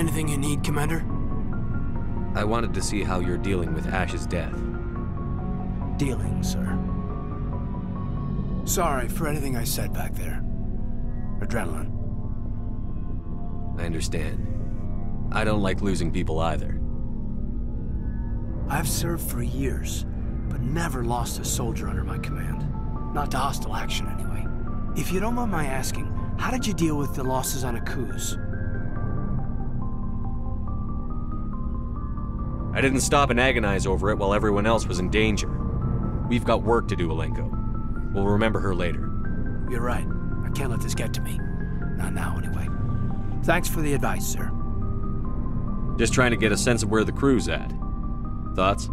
Anything you need, Commander? I wanted to see how you're dealing with Ash's death. Dealing, sir. Sorry for anything I said back there. Adrenaline. I understand. I don't like losing people either. I've served for years, but never lost a soldier under my command. Not to hostile action, anyway. If you don't mind my asking, how did you deal with the losses on Kirgeez? I didn't stop and agonize over it while everyone else was in danger. We've got work to do, Alenko. We'll remember her later. You're right. I can't let this get to me. Not now, anyway. Thanks for the advice, sir. Just trying to get a sense of where the crew's at. Thoughts?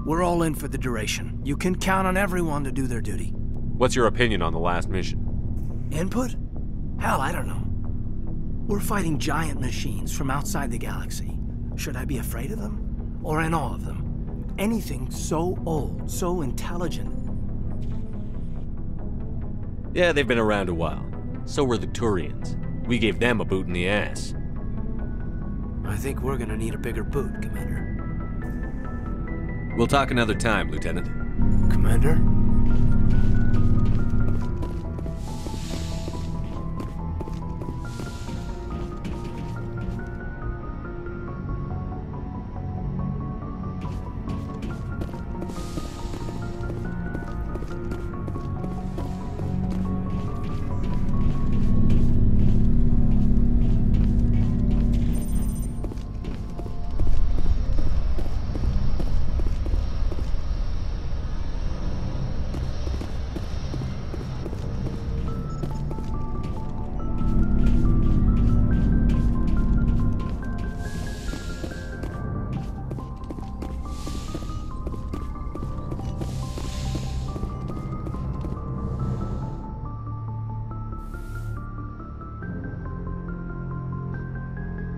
We're all in for the duration. You can count on everyone to do their duty. What's your opinion on the last mission? Input? Hell, I don't know. We're fighting giant machines from outside the galaxy. Should I be afraid of them? Or in awe of them? Anything so old, so intelligent. Yeah, they've been around a while. So were the Turians. We gave them a boot in the ass. I think we're gonna need a bigger boot, Commander. We'll talk another time, Lieutenant. Commander?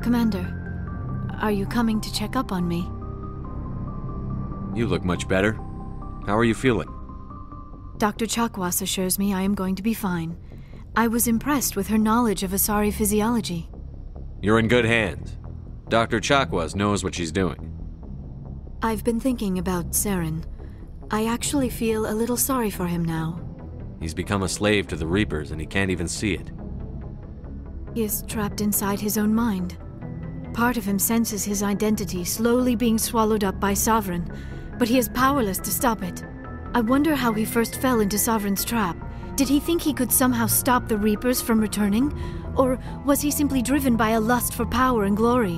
Commander, are you coming to check up on me? You look much better. How are you feeling? Dr. Chakwas assures me I am going to be fine. I was impressed with her knowledge of Asari physiology. You're in good hands. Dr. Chakwas knows what she's doing. I've been thinking about Saren. I actually feel a little sorry for him now. He's become a slave to the Reapers and he can't even see it. He is trapped inside his own mind. Part of him senses his identity slowly being swallowed up by Sovereign, but he is powerless to stop it. I wonder how he first fell into Sovereign's trap. Did he think he could somehow stop the Reapers from returning? Or was he simply driven by a lust for power and glory?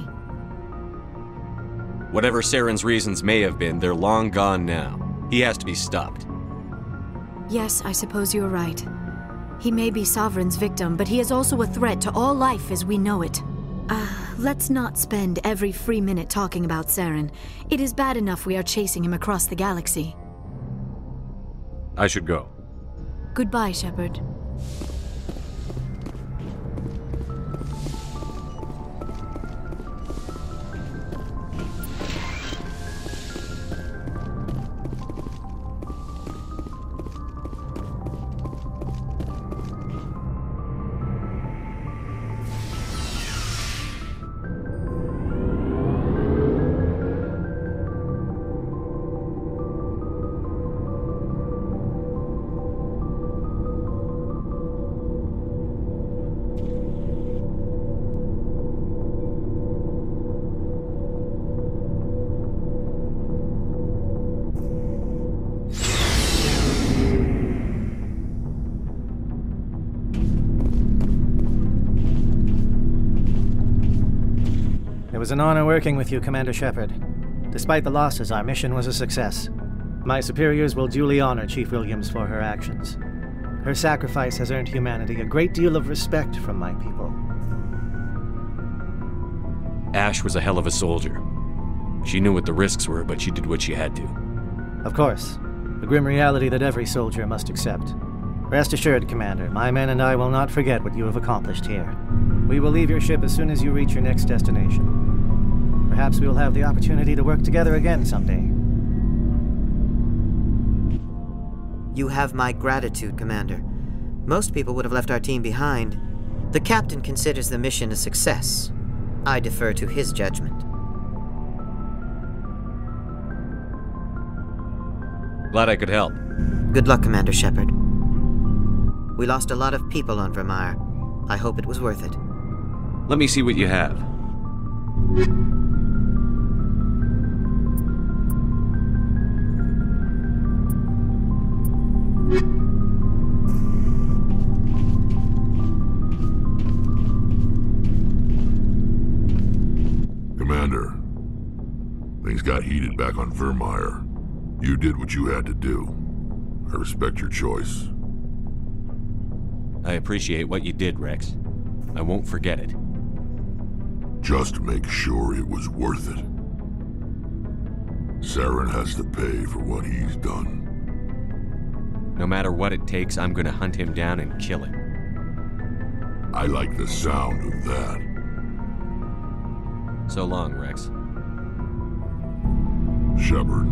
Whatever Saren's reasons may have been, they're long gone now. He has to be stopped. Yes, I suppose you're right. He may be Sovereign's victim, but he is also a threat to all life as we know it. Let's not spend every free minute talking about Saren. It is bad enough we are chasing him across the galaxy. I should go. Goodbye, Shepard. It was an honor working with you, Commander Shepard. Despite the losses, our mission was a success. My superiors will duly honor Chief Williams for her actions. Her sacrifice has earned humanity a great deal of respect from my people. Ash was a hell of a soldier. She knew what the risks were, but she did what she had to. Of course. The grim reality that every soldier must accept. Rest assured, Commander, my men and I will not forget what you have accomplished here. We will leave your ship as soon as you reach your next destination. Perhaps we will have the opportunity to work together again someday. You have my gratitude, Commander. Most people would have left our team behind. The captain considers the mission a success. I defer to his judgment. Glad I could help. Good luck, Commander Shepard. We lost a lot of people on Vermeer. I hope it was worth it. Let me see what you have. Commander, things got heated back on Vermeer. You did what you had to do. I respect your choice. I appreciate what you did, Rex. I won't forget it. Just make sure it was worth it. Saren has to pay for what he's done. No matter what it takes, I'm gonna hunt him down and kill him. I like the sound of that. So long, Rex. Shepard.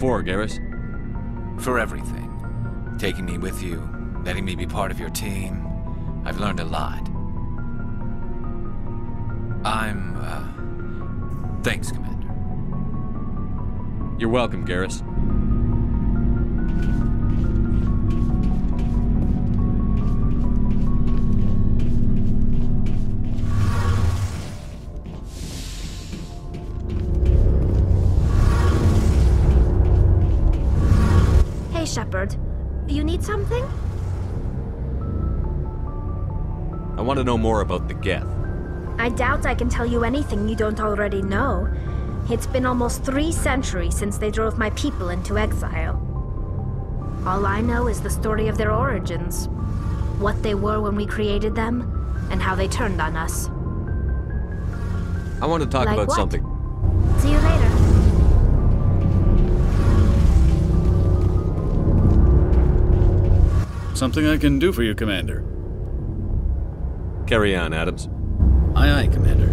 for, Garrus? For everything. Taking me with you, letting me be part of your team. I've learned a lot. Thanks, Commander. You're welcome, Garrus. Hey, Shepard. You need something? I want to know more about the Geth. I doubt I can tell you anything you don't already know. It's been almost 3 centuries since they drove my people into exile. All I know is the story of their origins. What they were when we created them, and how they turned on us. I want to talk Like about what? something. See you later. Something I can do for you, Commander. Carry on, Adams. Aye, aye, Commander.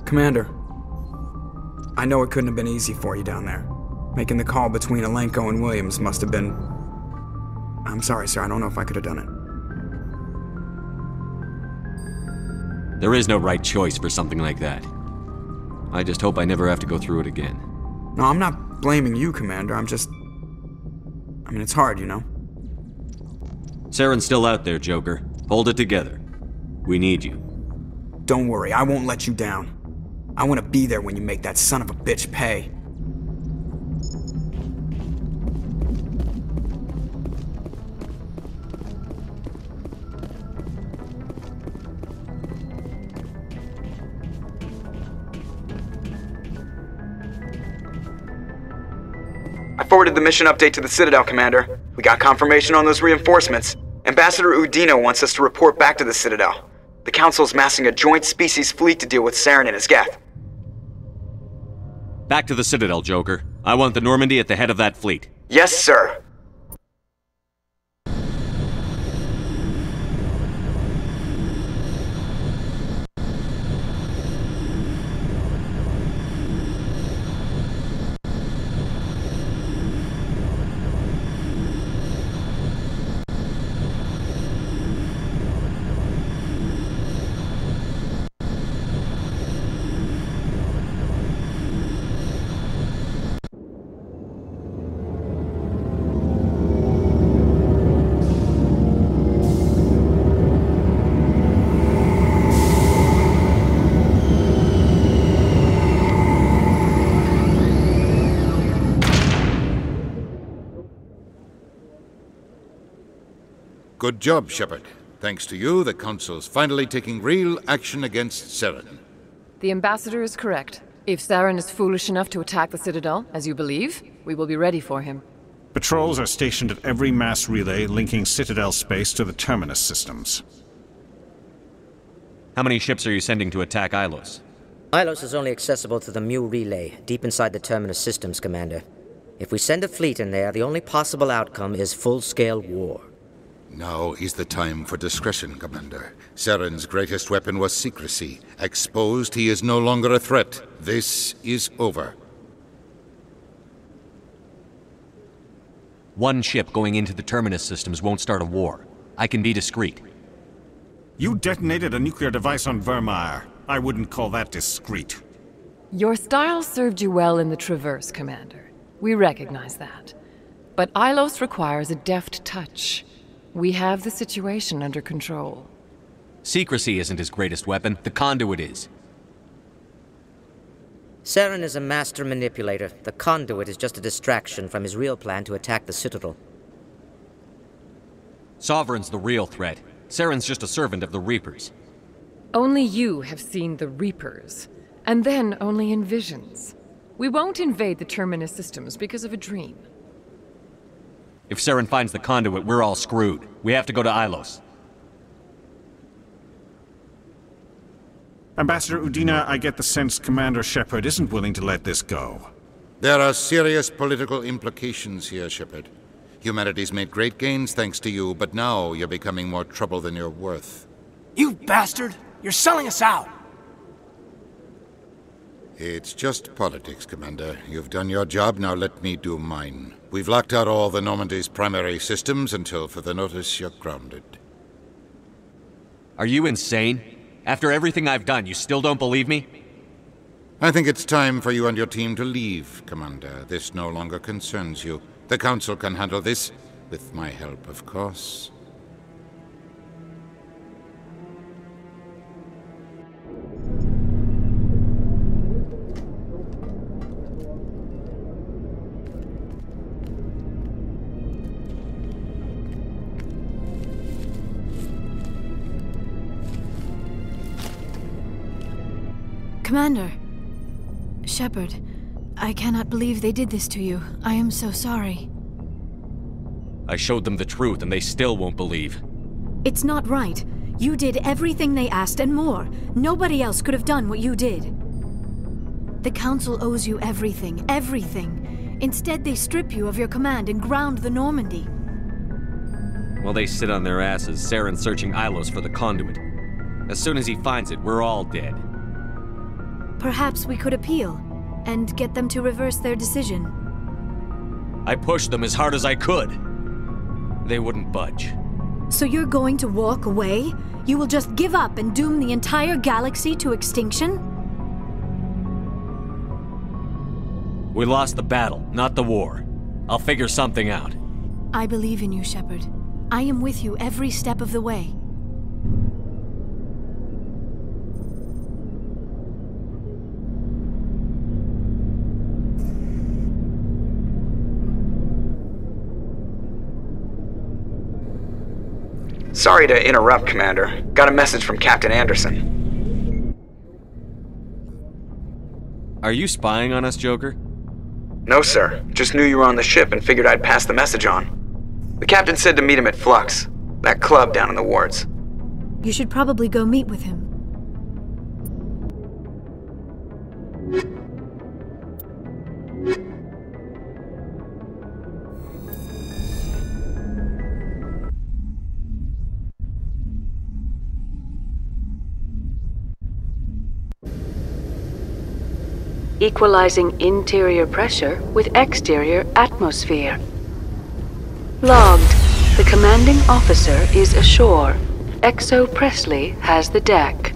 Commander, I know it couldn't have been easy for you down there. Making the call between Alenko and Williams must have been... I'm sorry, sir, I don't know if I could have done it. There is no right choice for something like that. I just hope I never have to go through it again. No, I'm not blaming you, Commander, I mean, it's hard, you know? Saren's still out there, Joker. Hold it together. We need you. Don't worry, I won't let you down. I want to be there when you make that son of a bitch pay. I forwarded the mission update to the Citadel, Commander. We got confirmation on those reinforcements. Ambassador Udino wants us to report back to the Citadel. The Council's massing a joint species fleet to deal with Saren and his Geth. Back to the Citadel, Joker. I want the Normandy at the head of that fleet. Yes, sir. Good job, Shepard. Thanks to you, the Council's finally taking real action against Saren. The Ambassador is correct. If Saren is foolish enough to attack the Citadel, as you believe, we will be ready for him. Patrols are stationed at every mass relay linking Citadel space to the Terminus systems. How many ships are you sending to attack Illos? Illos is only accessible to the Mu relay, deep inside the Terminus systems, Commander. If we send a fleet in there, the only possible outcome is full-scale war. Now is the time for discretion, Commander. Saren's greatest weapon was secrecy. Exposed, he is no longer a threat. This is over. One ship going into the Terminus systems won't start a war. I can be discreet. You detonated a nuclear device on Vermeer. I wouldn't call that discreet. Your style served you well in the Traverse, Commander. We recognize that. But Illos requires a deft touch. We have the situation under control. Secrecy isn't his greatest weapon, the conduit is. Saren is a master manipulator. The conduit is just a distraction from his real plan to attack the Citadel. Sovereign's the real threat. Saren's just a servant of the Reapers. Only you have seen the Reapers, and then only in visions. We won't invade the Terminus systems because of a dream. If Saren finds the conduit, we're all screwed. We have to go to Illos. Ambassador Udina, I get the sense Commander Shepard isn't willing to let this go. There are serious political implications here, Shepard. Humanity's made great gains thanks to you, but now you're becoming more trouble than you're worth. You bastard! You're selling us out! It's just politics, Commander. You've done your job, now let me do mine. We've locked out all the Normandy's primary systems until further notice you're grounded. Are you insane? After everything I've done, you still don't believe me? I think it's time for you and your team to leave, Commander. This no longer concerns you. The Council can handle this, with my help, of course. Commander. Shepard, I cannot believe they did this to you. I am so sorry. I showed them the truth and they still won't believe. It's not right. You did everything they asked and more. Nobody else could have done what you did. The Council owes you everything, everything. Instead, they strip you of your command and ground the Normandy. While they sit on their asses, Saren's searching Illos for the conduit. As soon as he finds it, we're all dead. Perhaps we could appeal, and get them to reverse their decision. I pushed them as hard as I could. They wouldn't budge. So you're going to walk away? You will just give up and doom the entire galaxy to extinction? We lost the battle, not the war. I'll figure something out. I believe in you, Shepard. I am with you every step of the way. Sorry to interrupt, Commander. Got a message from Captain Anderson. Are you spying on us, Joker? No, sir. Just knew you were on the ship and figured I'd pass the message on. The captain said to meet him at Flux, that club down in the wards. You should probably go meet with him. Equalizing interior pressure with exterior atmosphere. Logged. The commanding officer is ashore. Exo Presley has the deck.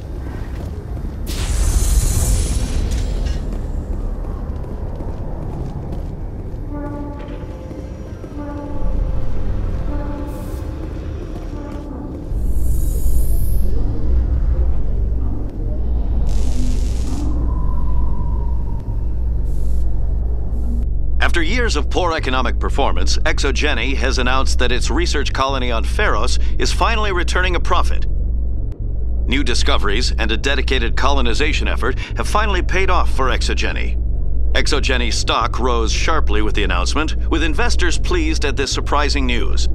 After years of poor economic performance, ExoGeni has announced that its research colony on Pharos is finally returning a profit. New discoveries and a dedicated colonization effort have finally paid off for ExoGeni. ExoGeni's stock rose sharply with the announcement, with investors pleased at this surprising news.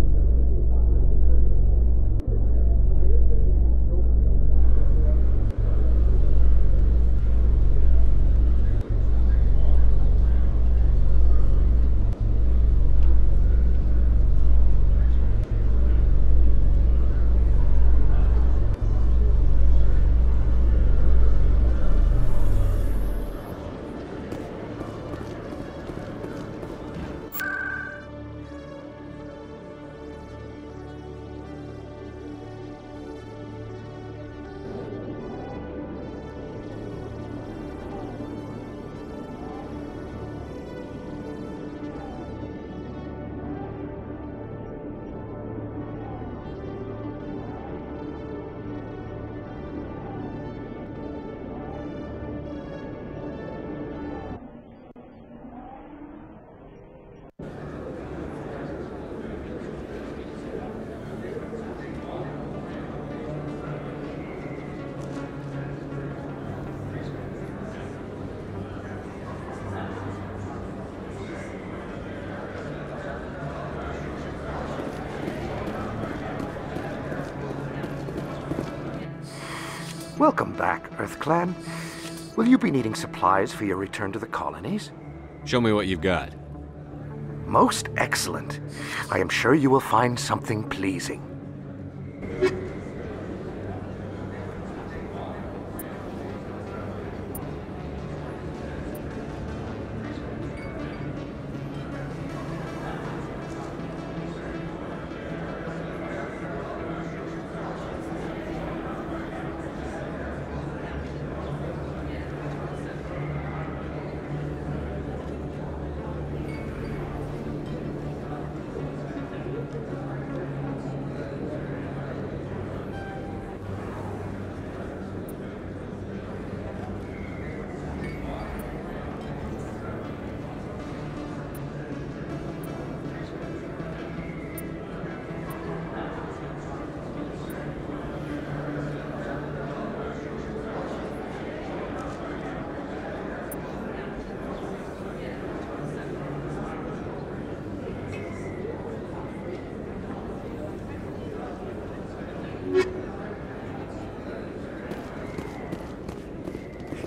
Welcome back, EarthClan. Will you be needing supplies for your return to the colonies? Show me what you've got. Most excellent. I am sure you will find something pleasing.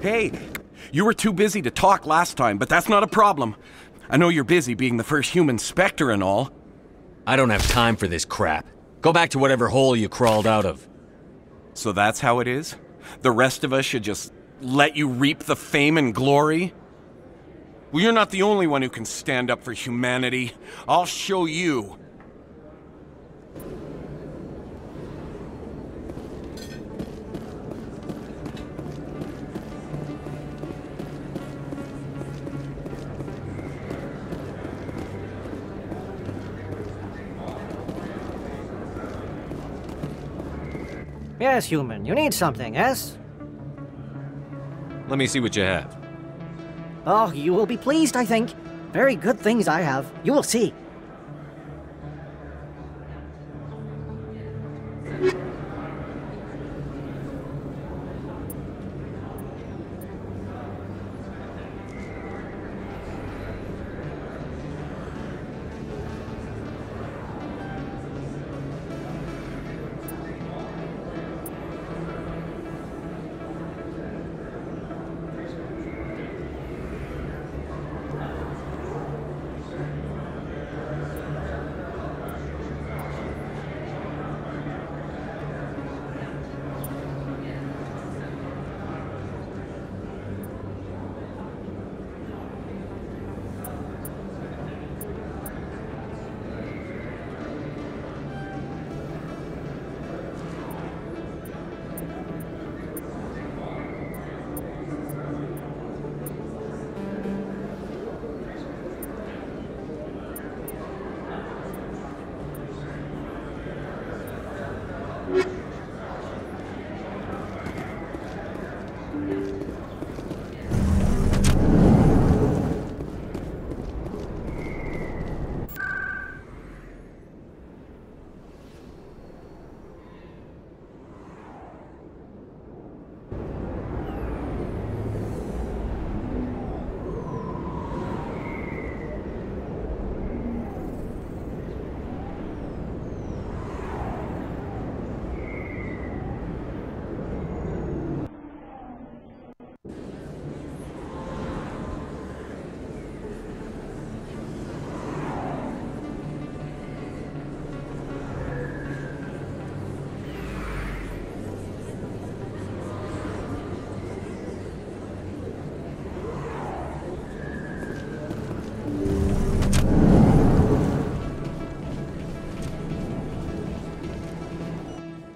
Hey, you were too busy to talk last time, but that's not a problem. I know you're busy being the first human Spectre and all. I don't have time for this crap. Go back to whatever hole you crawled out of. So that's how it is? The rest of us should just let you reap the fame and glory? Well, you're not the only one who can stand up for humanity. I'll show you. Yes, human. You need something, yes? Let me see what you have. Oh, you will be pleased, I think. Very good things I have. You will see.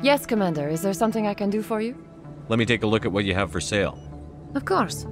Yes, Commander. Is there something I can do for you? Let me take a look at what you have for sale. Of course.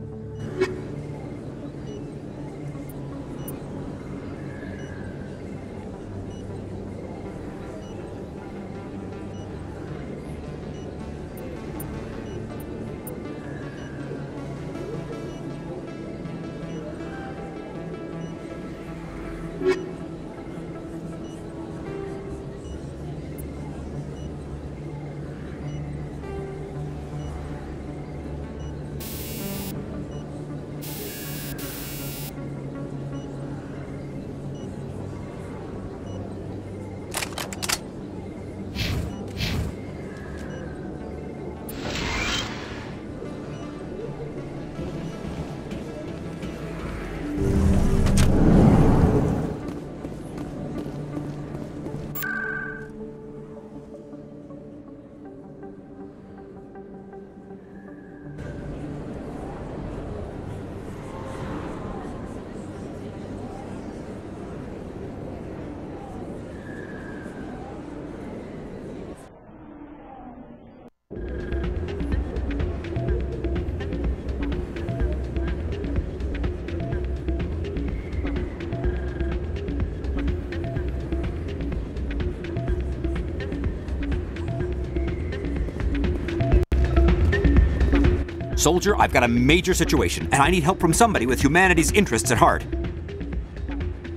Soldier, I've got a major situation, and I need help from somebody with humanity's interests at heart.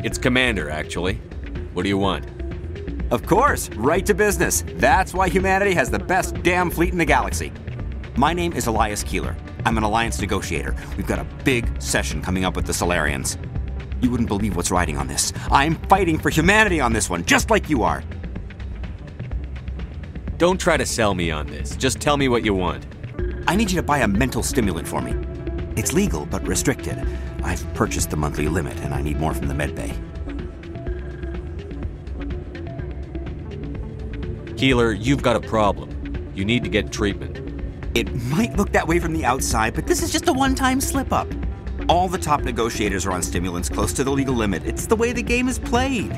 It's Commander, actually. What do you want? Of course, right to business. That's why humanity has the best damn fleet in the galaxy. My name is Elias Keeler. I'm an alliance negotiator. We've got a big session coming up with the Solarians. You wouldn't believe what's riding on this. I'm fighting for humanity on this one, just like you are. Don't try to sell me on this. Just tell me what you want. I need you to buy a mental stimulant for me. It's legal, but restricted. I've purchased the monthly limit, and I need more from the medbay. Keeler, you've got a problem. You need to get treatment. It might look that way from the outside, but this is just a one-time slip-up. All the top negotiators are on stimulants close to the legal limit. It's the way the game is played.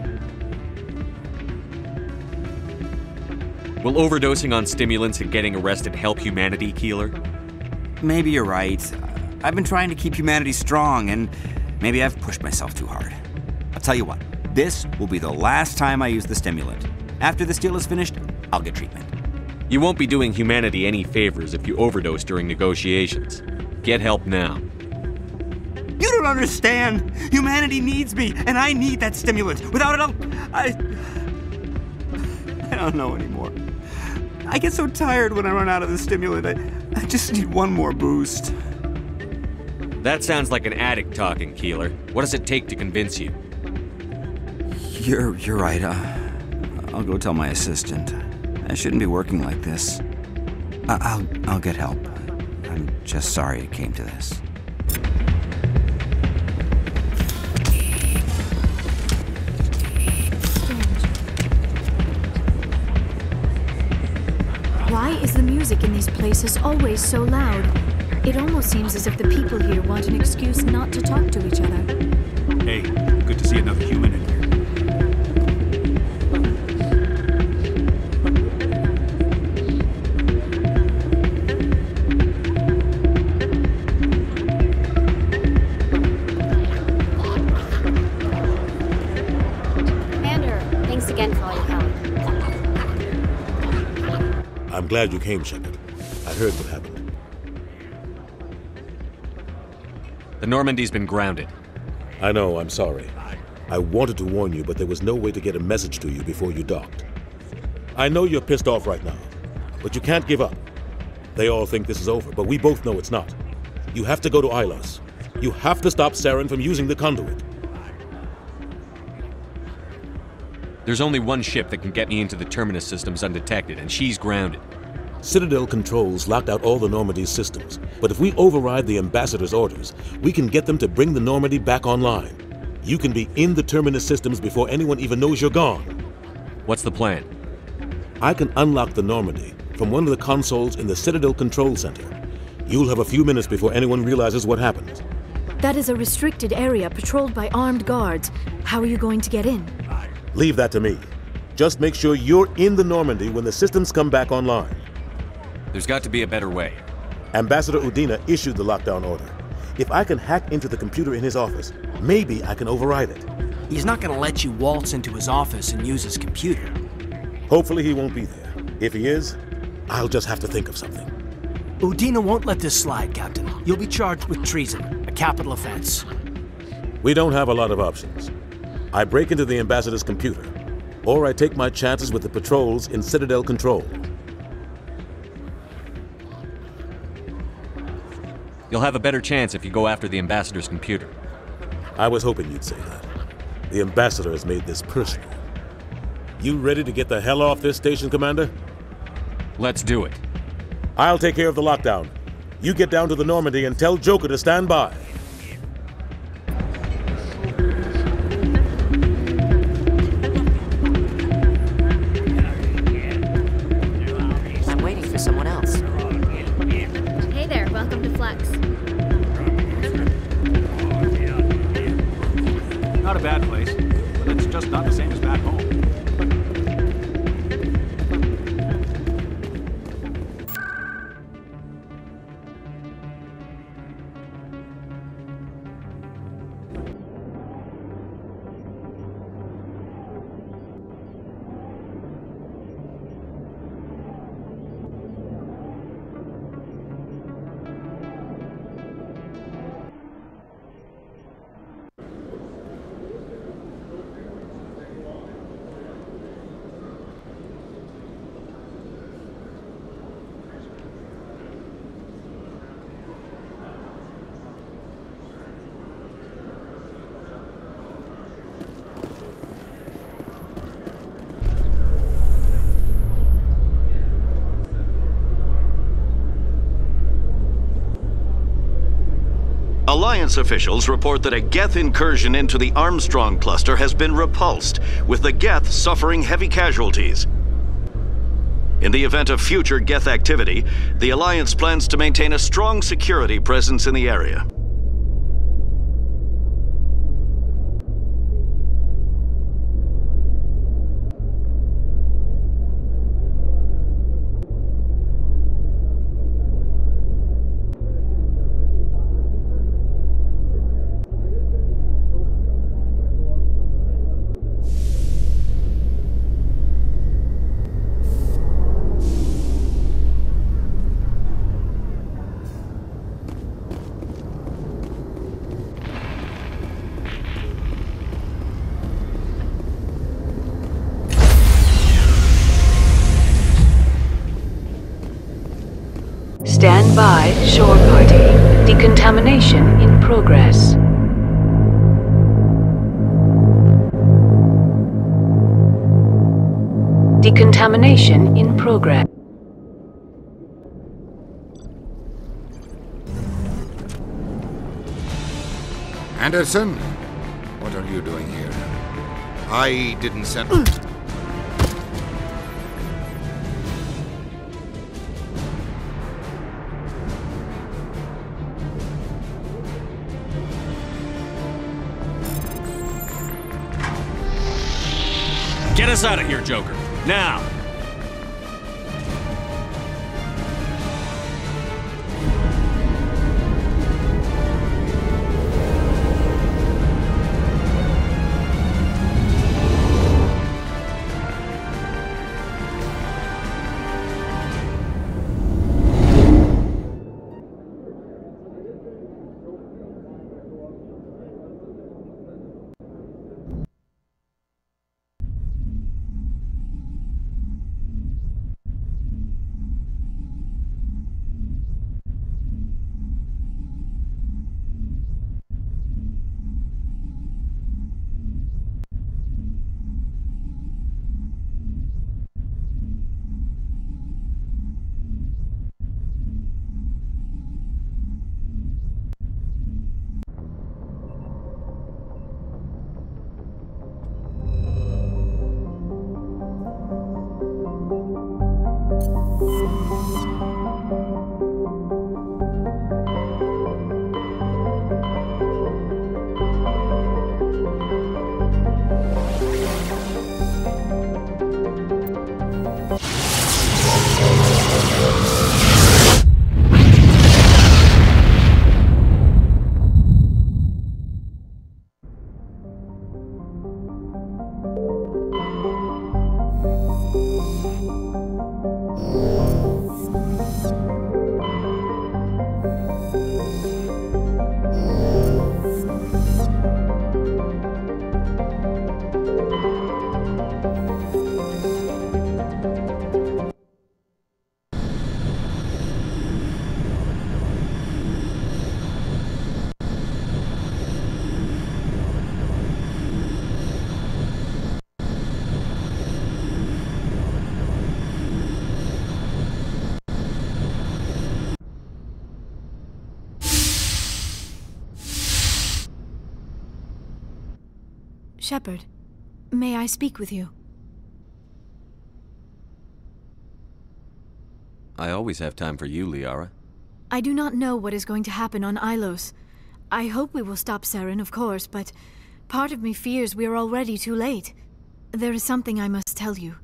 Will overdosing on stimulants and getting arrested help humanity, Keeler? Maybe you're right. I've been trying to keep humanity strong, and maybe I've pushed myself too hard. I'll tell you what, this will be the last time I use the stimulant. After this deal is finished, I'll get treatment. You won't be doing humanity any favors if you overdose during negotiations. Get help now. You don't understand! Humanity needs me, and I need that stimulant. Without it, I don't know anymore. I get so tired when I run out of the stimulant. I just need one more boost. That sounds like an addict talking, Keeler. What does it take to convince you? You're right. I'll go tell my assistant. I shouldn't be working like this. I'll get help. I'm just sorry it came to this. Why is the music in these places always so loud? It almost seems as if the people here want an excuse not to talk to each other. Hey, good to see another human in here. Commander, thanks again for all your help. I'm glad you came, Shepard. I heard what happened. The Normandy's been grounded. I know, I'm sorry. I wanted to warn you, but there was no way to get a message to you before you docked. I know you're pissed off right now, but you can't give up. They all think this is over, but we both know it's not. You have to go to Illos. You have to stop Saren from using the conduit. There's only one ship that can get me into the Terminus systems undetected, and she's grounded. Citadel controls locked out all the Normandy's systems, but if we override the Ambassador's orders, we can get them to bring the Normandy back online. You can be in the Terminus systems before anyone even knows you're gone. What's the plan? I can unlock the Normandy from one of the consoles in the Citadel Control Center. You'll have a few minutes before anyone realizes what happened. That is a restricted area patrolled by armed guards. How are you going to get in? Leave that to me. Just make sure you're in the Normandy when the systems come back online. There's got to be a better way. Ambassador Udina issued the lockdown order. If I can hack into the computer in his office, maybe I can override it. He's not gonna let you waltz into his office and use his computer. Hopefully he won't be there. If he is, I'll just have to think of something. Udina won't let this slide, Captain. You'll be charged with treason, a capital offense. We don't have a lot of options. I break into the Ambassador's computer, or I take my chances with the patrols in Citadel Control. You'll have a better chance if you go after the Ambassador's computer. I was hoping you'd say that. The Ambassador has made this personal. You ready to get the hell off this station, Commander? Let's do it. I'll take care of the lockdown. You get down to the Normandy and tell Joker to stand by. I'm waiting for someone else. Hey there, welcome to Flex. Not a bad place, but it's just not the same as back home. Alliance officials report that a Geth incursion into the Armstrong cluster has been repulsed, with the Geth suffering heavy casualties. In the event of future Geth activity, the Alliance plans to maintain a strong security presence in the area. Stand by, shore party. Decontamination in progress. Decontamination in progress. Anderson, what are you doing here? I didn't send... Get us out of here, Joker. Now! Shepard, may I speak with you? I always have time for you, Liara. I do not know what is going to happen on Illos. I hope we will stop Saren, of course, but part of me fears we are already too late. There is something I must tell you,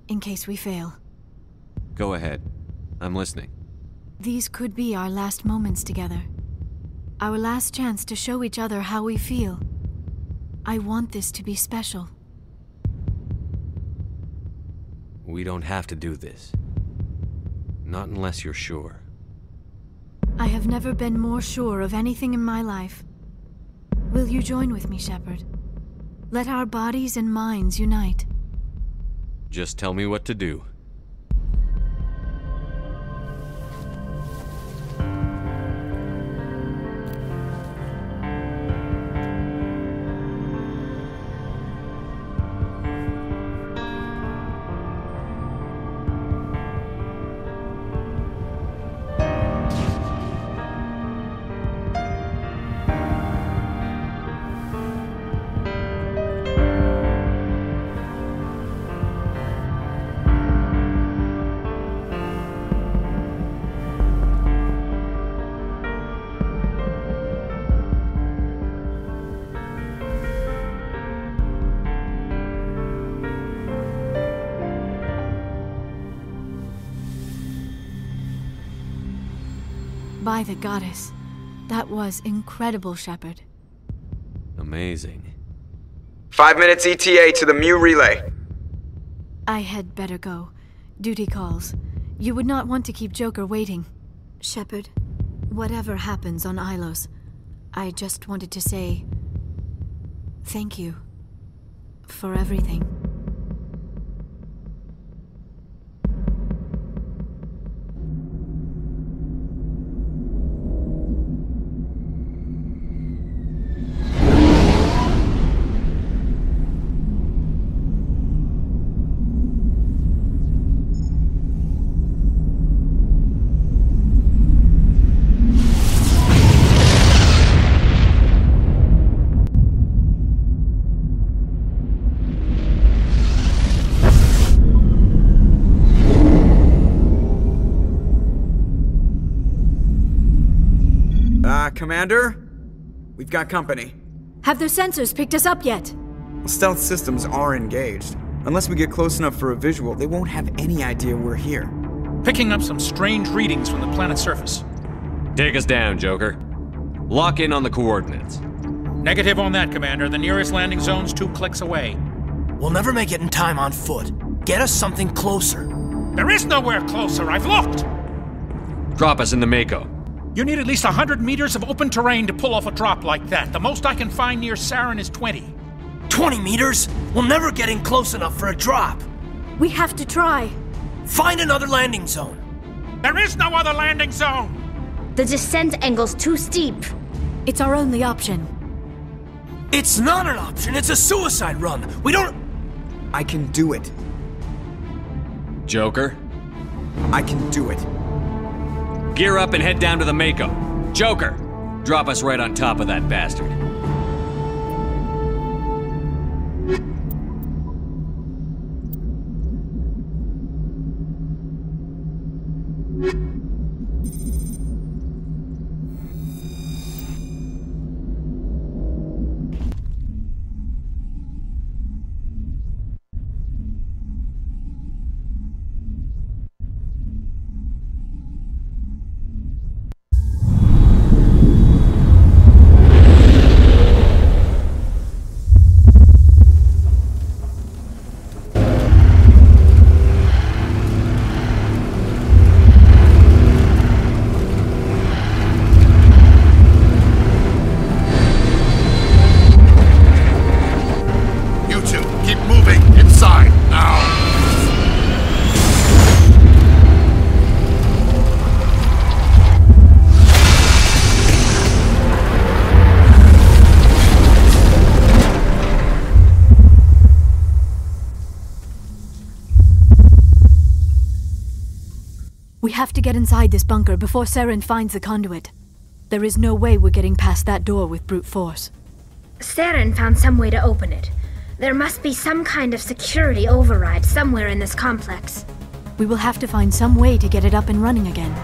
in case we fail. Go ahead. I'm listening. These could be our last moments together. Our last chance to show each other how we feel. I want this to be special. We don't have to do this. Not unless you're sure. I have never been more sure of anything in my life. Will you join with me, Shepard? Let our bodies and minds unite. Just tell me what to do. By the goddess. That was incredible, Shepard. Amazing. 5 minutes ETA to the Mu relay. I had better go. Duty calls. You would not want to keep Joker waiting. Shepard, whatever happens on Illos, I just wanted to say thank you for everything. Commander? We've got company. Have their sensors picked us up yet? Stealth systems are engaged. Unless we get close enough for a visual, they won't have any idea we're here. Picking up some strange readings from the planet's surface. Take us down, Joker. Lock in on the coordinates. Negative on that, Commander. The nearest landing zone's 2 clicks away. We'll never make it in time on foot. Get us something closer. There is nowhere closer. I've looked. Drop us in the Mako. You need at least 100 meters of open terrain to pull off a drop like that. The most I can find near Saren is 20. 20 meters? We'll never get in close enough for a drop. We have to try. Find another landing zone. There is no other landing zone! The descent angle's too steep. It's our only option. It's not an option, it's a suicide run. We don't... I can do it. Joker? I can do it. Gear up and head down to the Mako. Joker, drop us right on top of that bastard. We have to get inside this bunker before Saren finds the conduit. There is no way we're getting past that door with brute force. Saren found some way to open it. There must be some kind of security override somewhere in this complex. We will have to find some way to get it up and running again.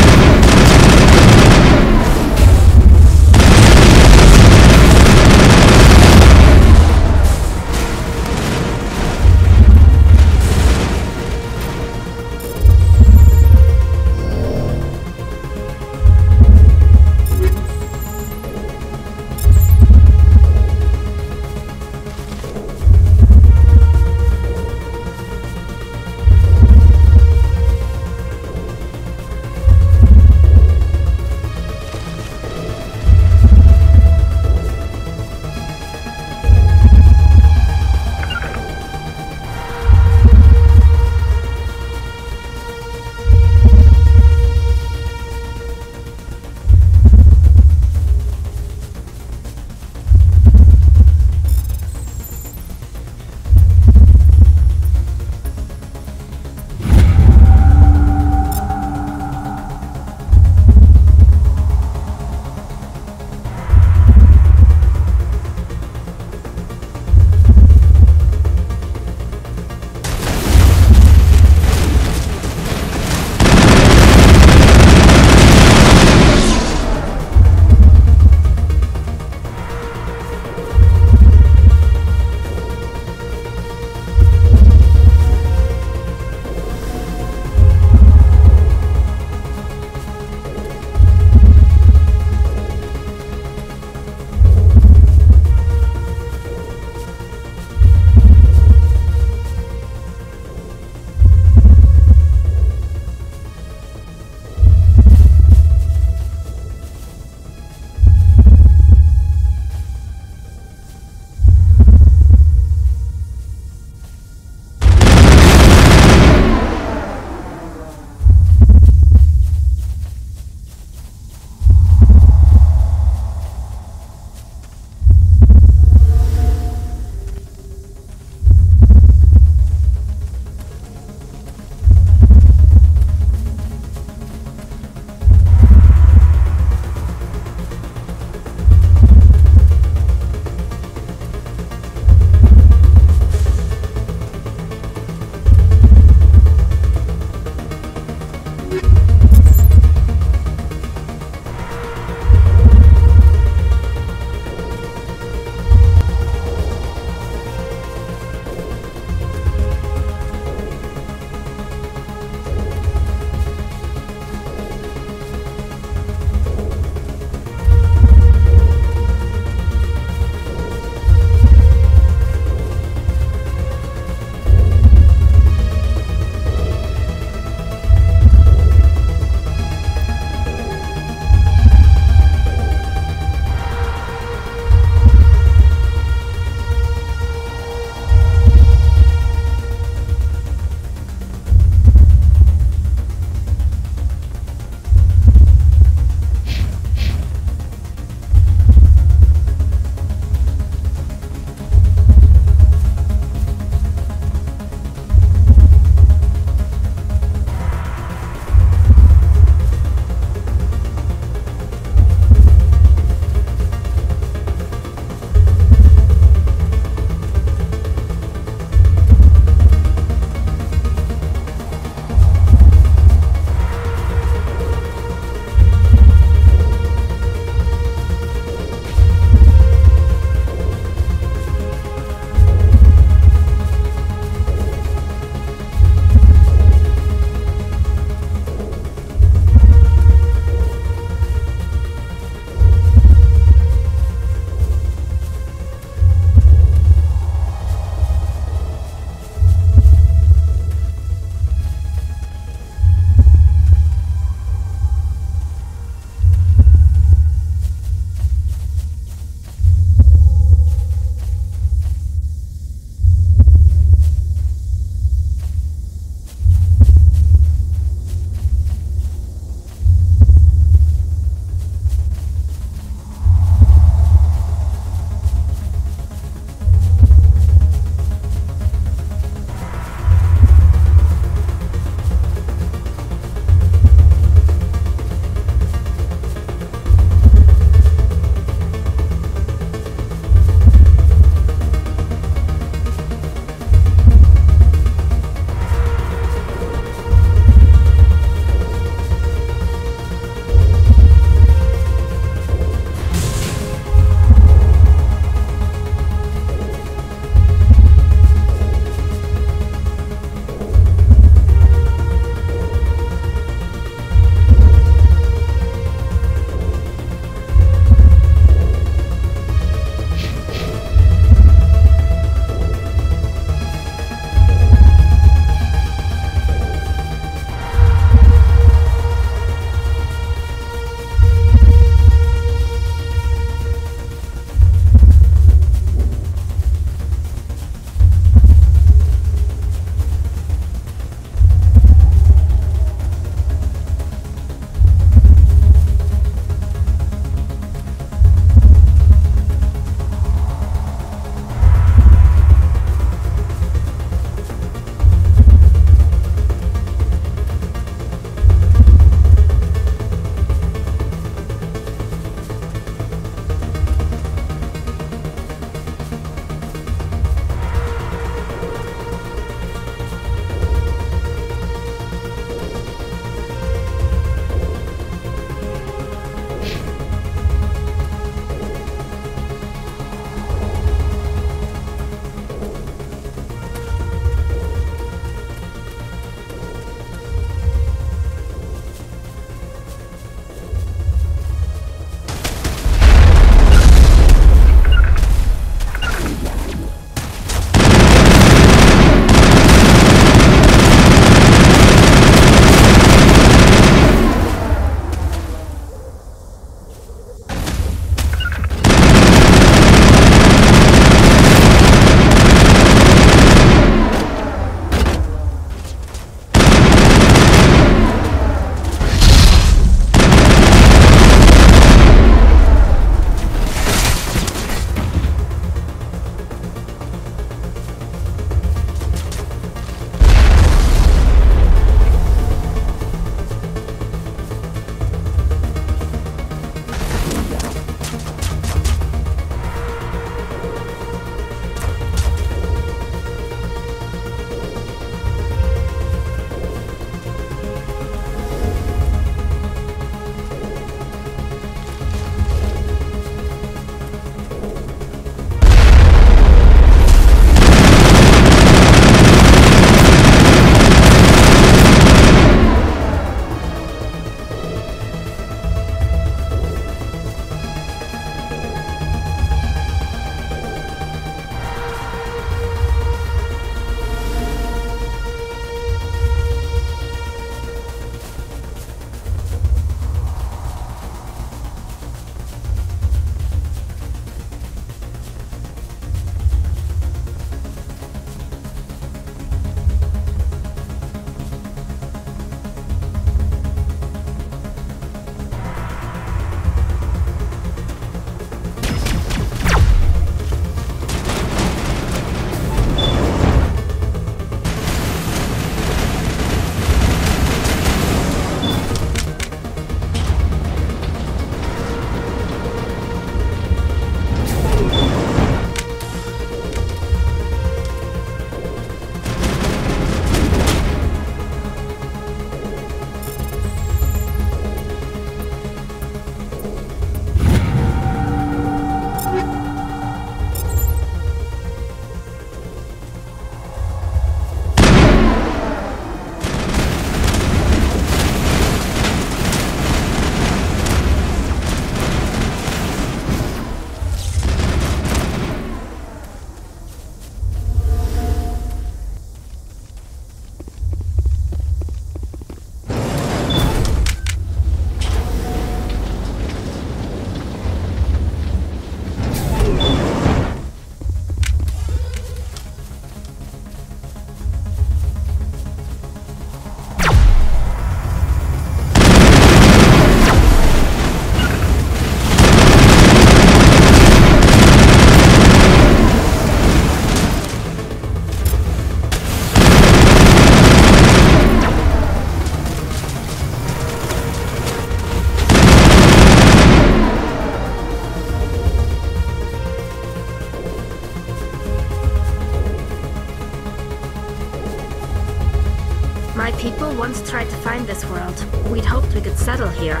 once tried to find this world, we'd hoped we could settle here.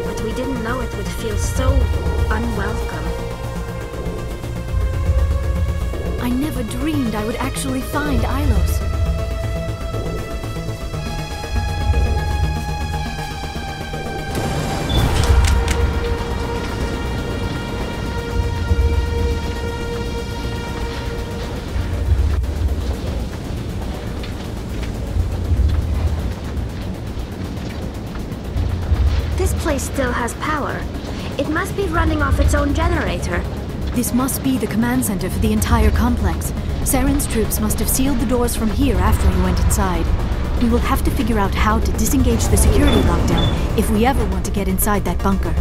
But we didn't know it would feel so unwelcome. I never dreamed I would actually find Illos. This place still has power. It must be running off its own generator. This must be the command center for the entire complex. Saren's troops must have sealed the doors from here after he went inside. We will have to figure out how to disengage the security lockdown if we ever want to get inside that bunker.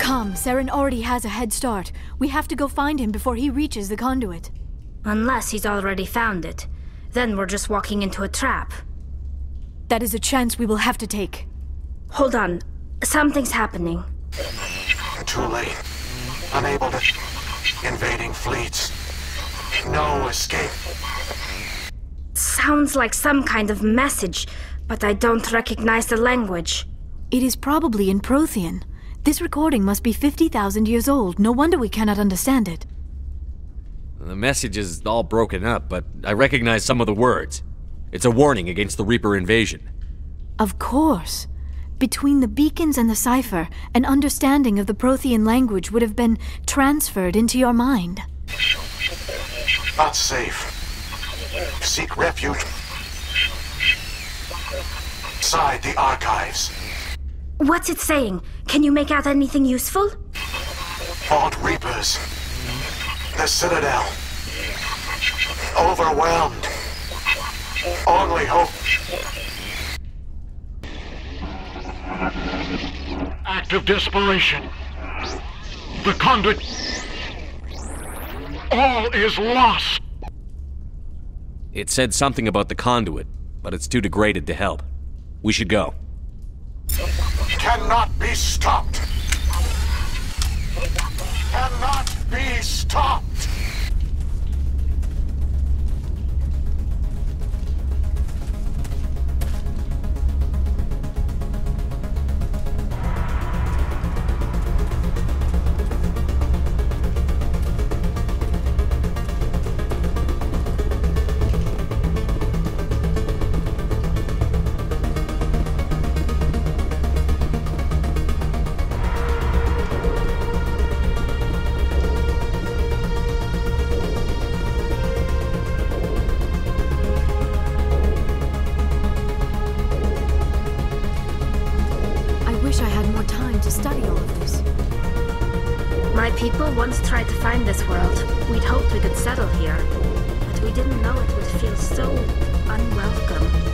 Come, Saren already has a head start. We have to go find him before he reaches the conduit. Unless he's already found it. Then we're just walking into a trap. That is a chance we will have to take. Hold on. Something's happening. Too late. Unable to... Invading fleets. No escape. Sounds like some kind of message, but I don't recognize the language. It is probably in Prothean. This recording must be 50,000 years old. No wonder we cannot understand it. The message is all broken up, but I recognize some of the words. It's a warning against the Reaper invasion. Of course. Between the beacons and the cipher, an understanding of the Prothean language would have been transferred into your mind. Not safe. Seek refuge inside the archives. What's it saying? Can you make out anything useful? Vault Reapers. The Citadel. Overwhelmed. Only hope. Act of desperation. The conduit. All is lost. It said something about the conduit, but it's too degraded to help. We should go. Cannot be stopped. Cannot be stopped. People once tried to find this world. We'd hoped we could settle here, but we didn't know it would feel so unwelcome.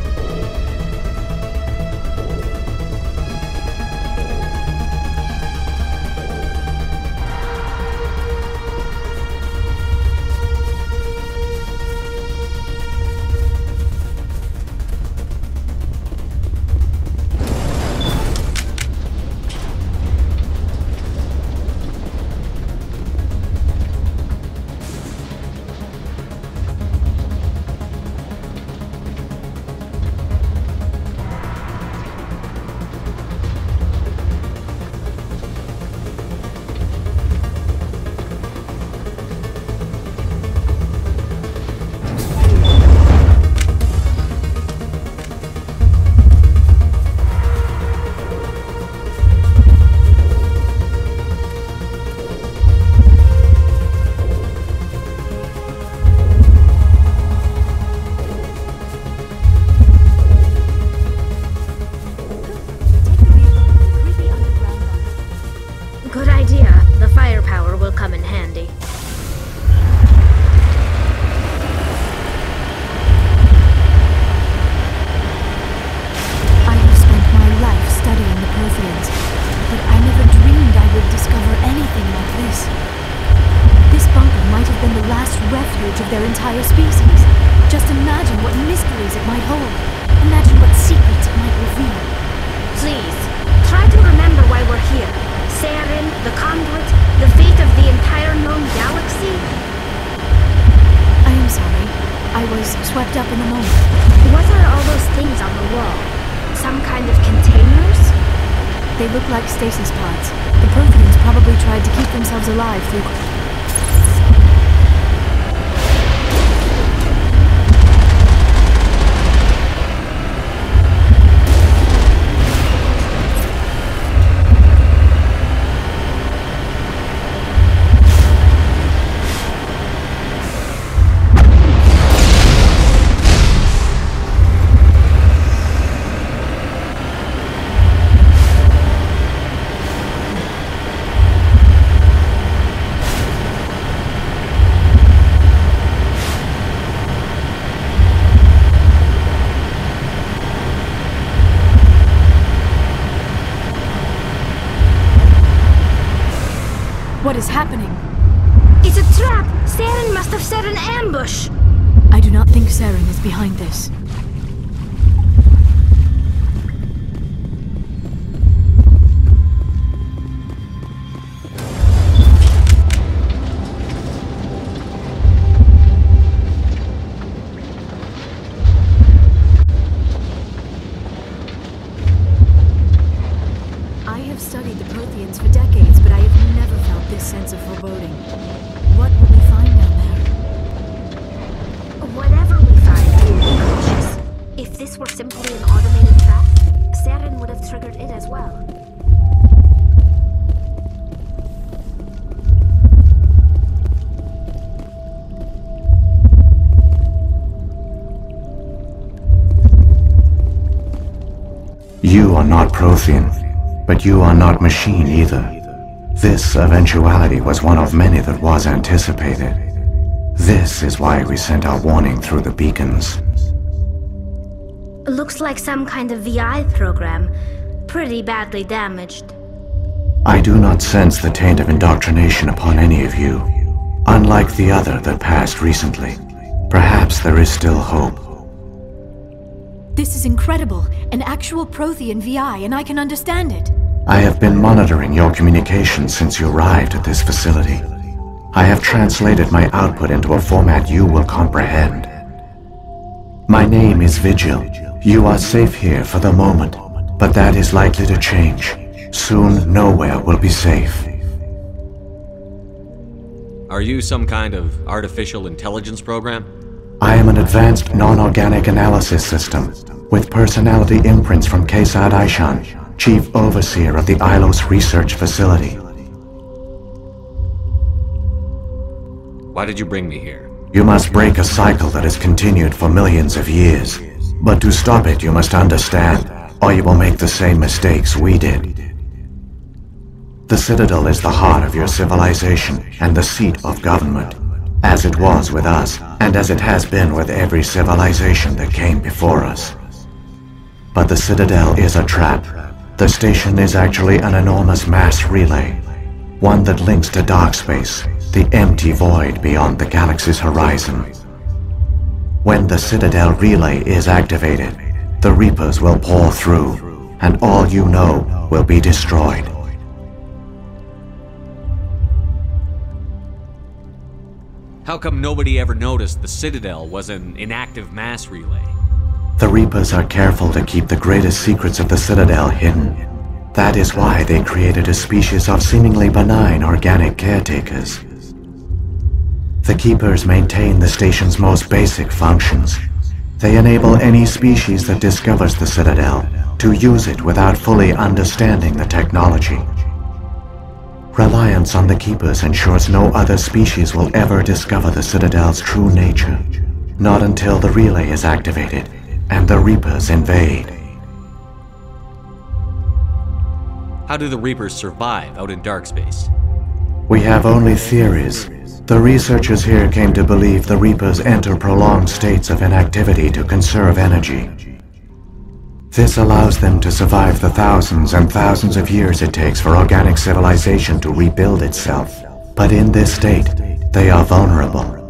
Stasis pods. The Protheans probably tried to keep themselves alive through... What is happening? It's a trap! Saren must have set an ambush! I do not think Saren is behind this. I have studied the Protheans for decades, but I have never felt this sense of foreboding. What will we find down there? Whatever we find, be cautious. If this were simply an automated trap, Saren would have triggered it as well. You are not Prothean, but you are not machine either. This eventuality was one of many that was anticipated. This is why we sent our warning through the beacons. Looks like some kind of VI program. Pretty badly damaged. I do not sense the taint of indoctrination upon any of you, unlike the other that passed recently. Perhaps there is still hope. This is incredible. An actual Prothean VI, and I can understand it. I have been monitoring your communications since you arrived at this facility. I have translated my output into a format you will comprehend. My name is Vigil. You are safe here for the moment, but that is likely to change. Soon, nowhere will be safe. Are you some kind of artificial intelligence program? I am an advanced non-organic analysis system, with personality imprints from Kesad Aishan, Chief Overseer of the Illos Research Facility. Why did you bring me here? You must break a cycle that has continued for millions of years. But to stop it, you must understand, or you will make the same mistakes we did. The Citadel is the heart of your civilization and the seat of government, as it was with us, and as it has been with every civilization that came before us. But the Citadel is a trap. The station is actually an enormous mass relay, one that links to dark space, the empty void beyond the galaxy's horizon. When the Citadel relay is activated, the Reapers will pour through, and all you know will be destroyed. How come nobody ever noticed the Citadel was an inactive mass relay? The Reapers are careful to keep the greatest secrets of the Citadel hidden. That is why they created a species of seemingly benign organic caretakers. The Keepers maintain the station's most basic functions. They enable any species that discovers the Citadel to use it without fully understanding the technology. Reliance on the Keepers ensures no other species will ever discover the Citadel's true nature, not until the relay is activated and the Reapers invade. How do the Reapers survive out in dark space? We have only theories. The researchers here came to believe the Reapers enter prolonged states of inactivity to conserve energy. This allows them to survive the thousands and thousands of years it takes for organic civilization to rebuild itself. But in this state, they are vulnerable.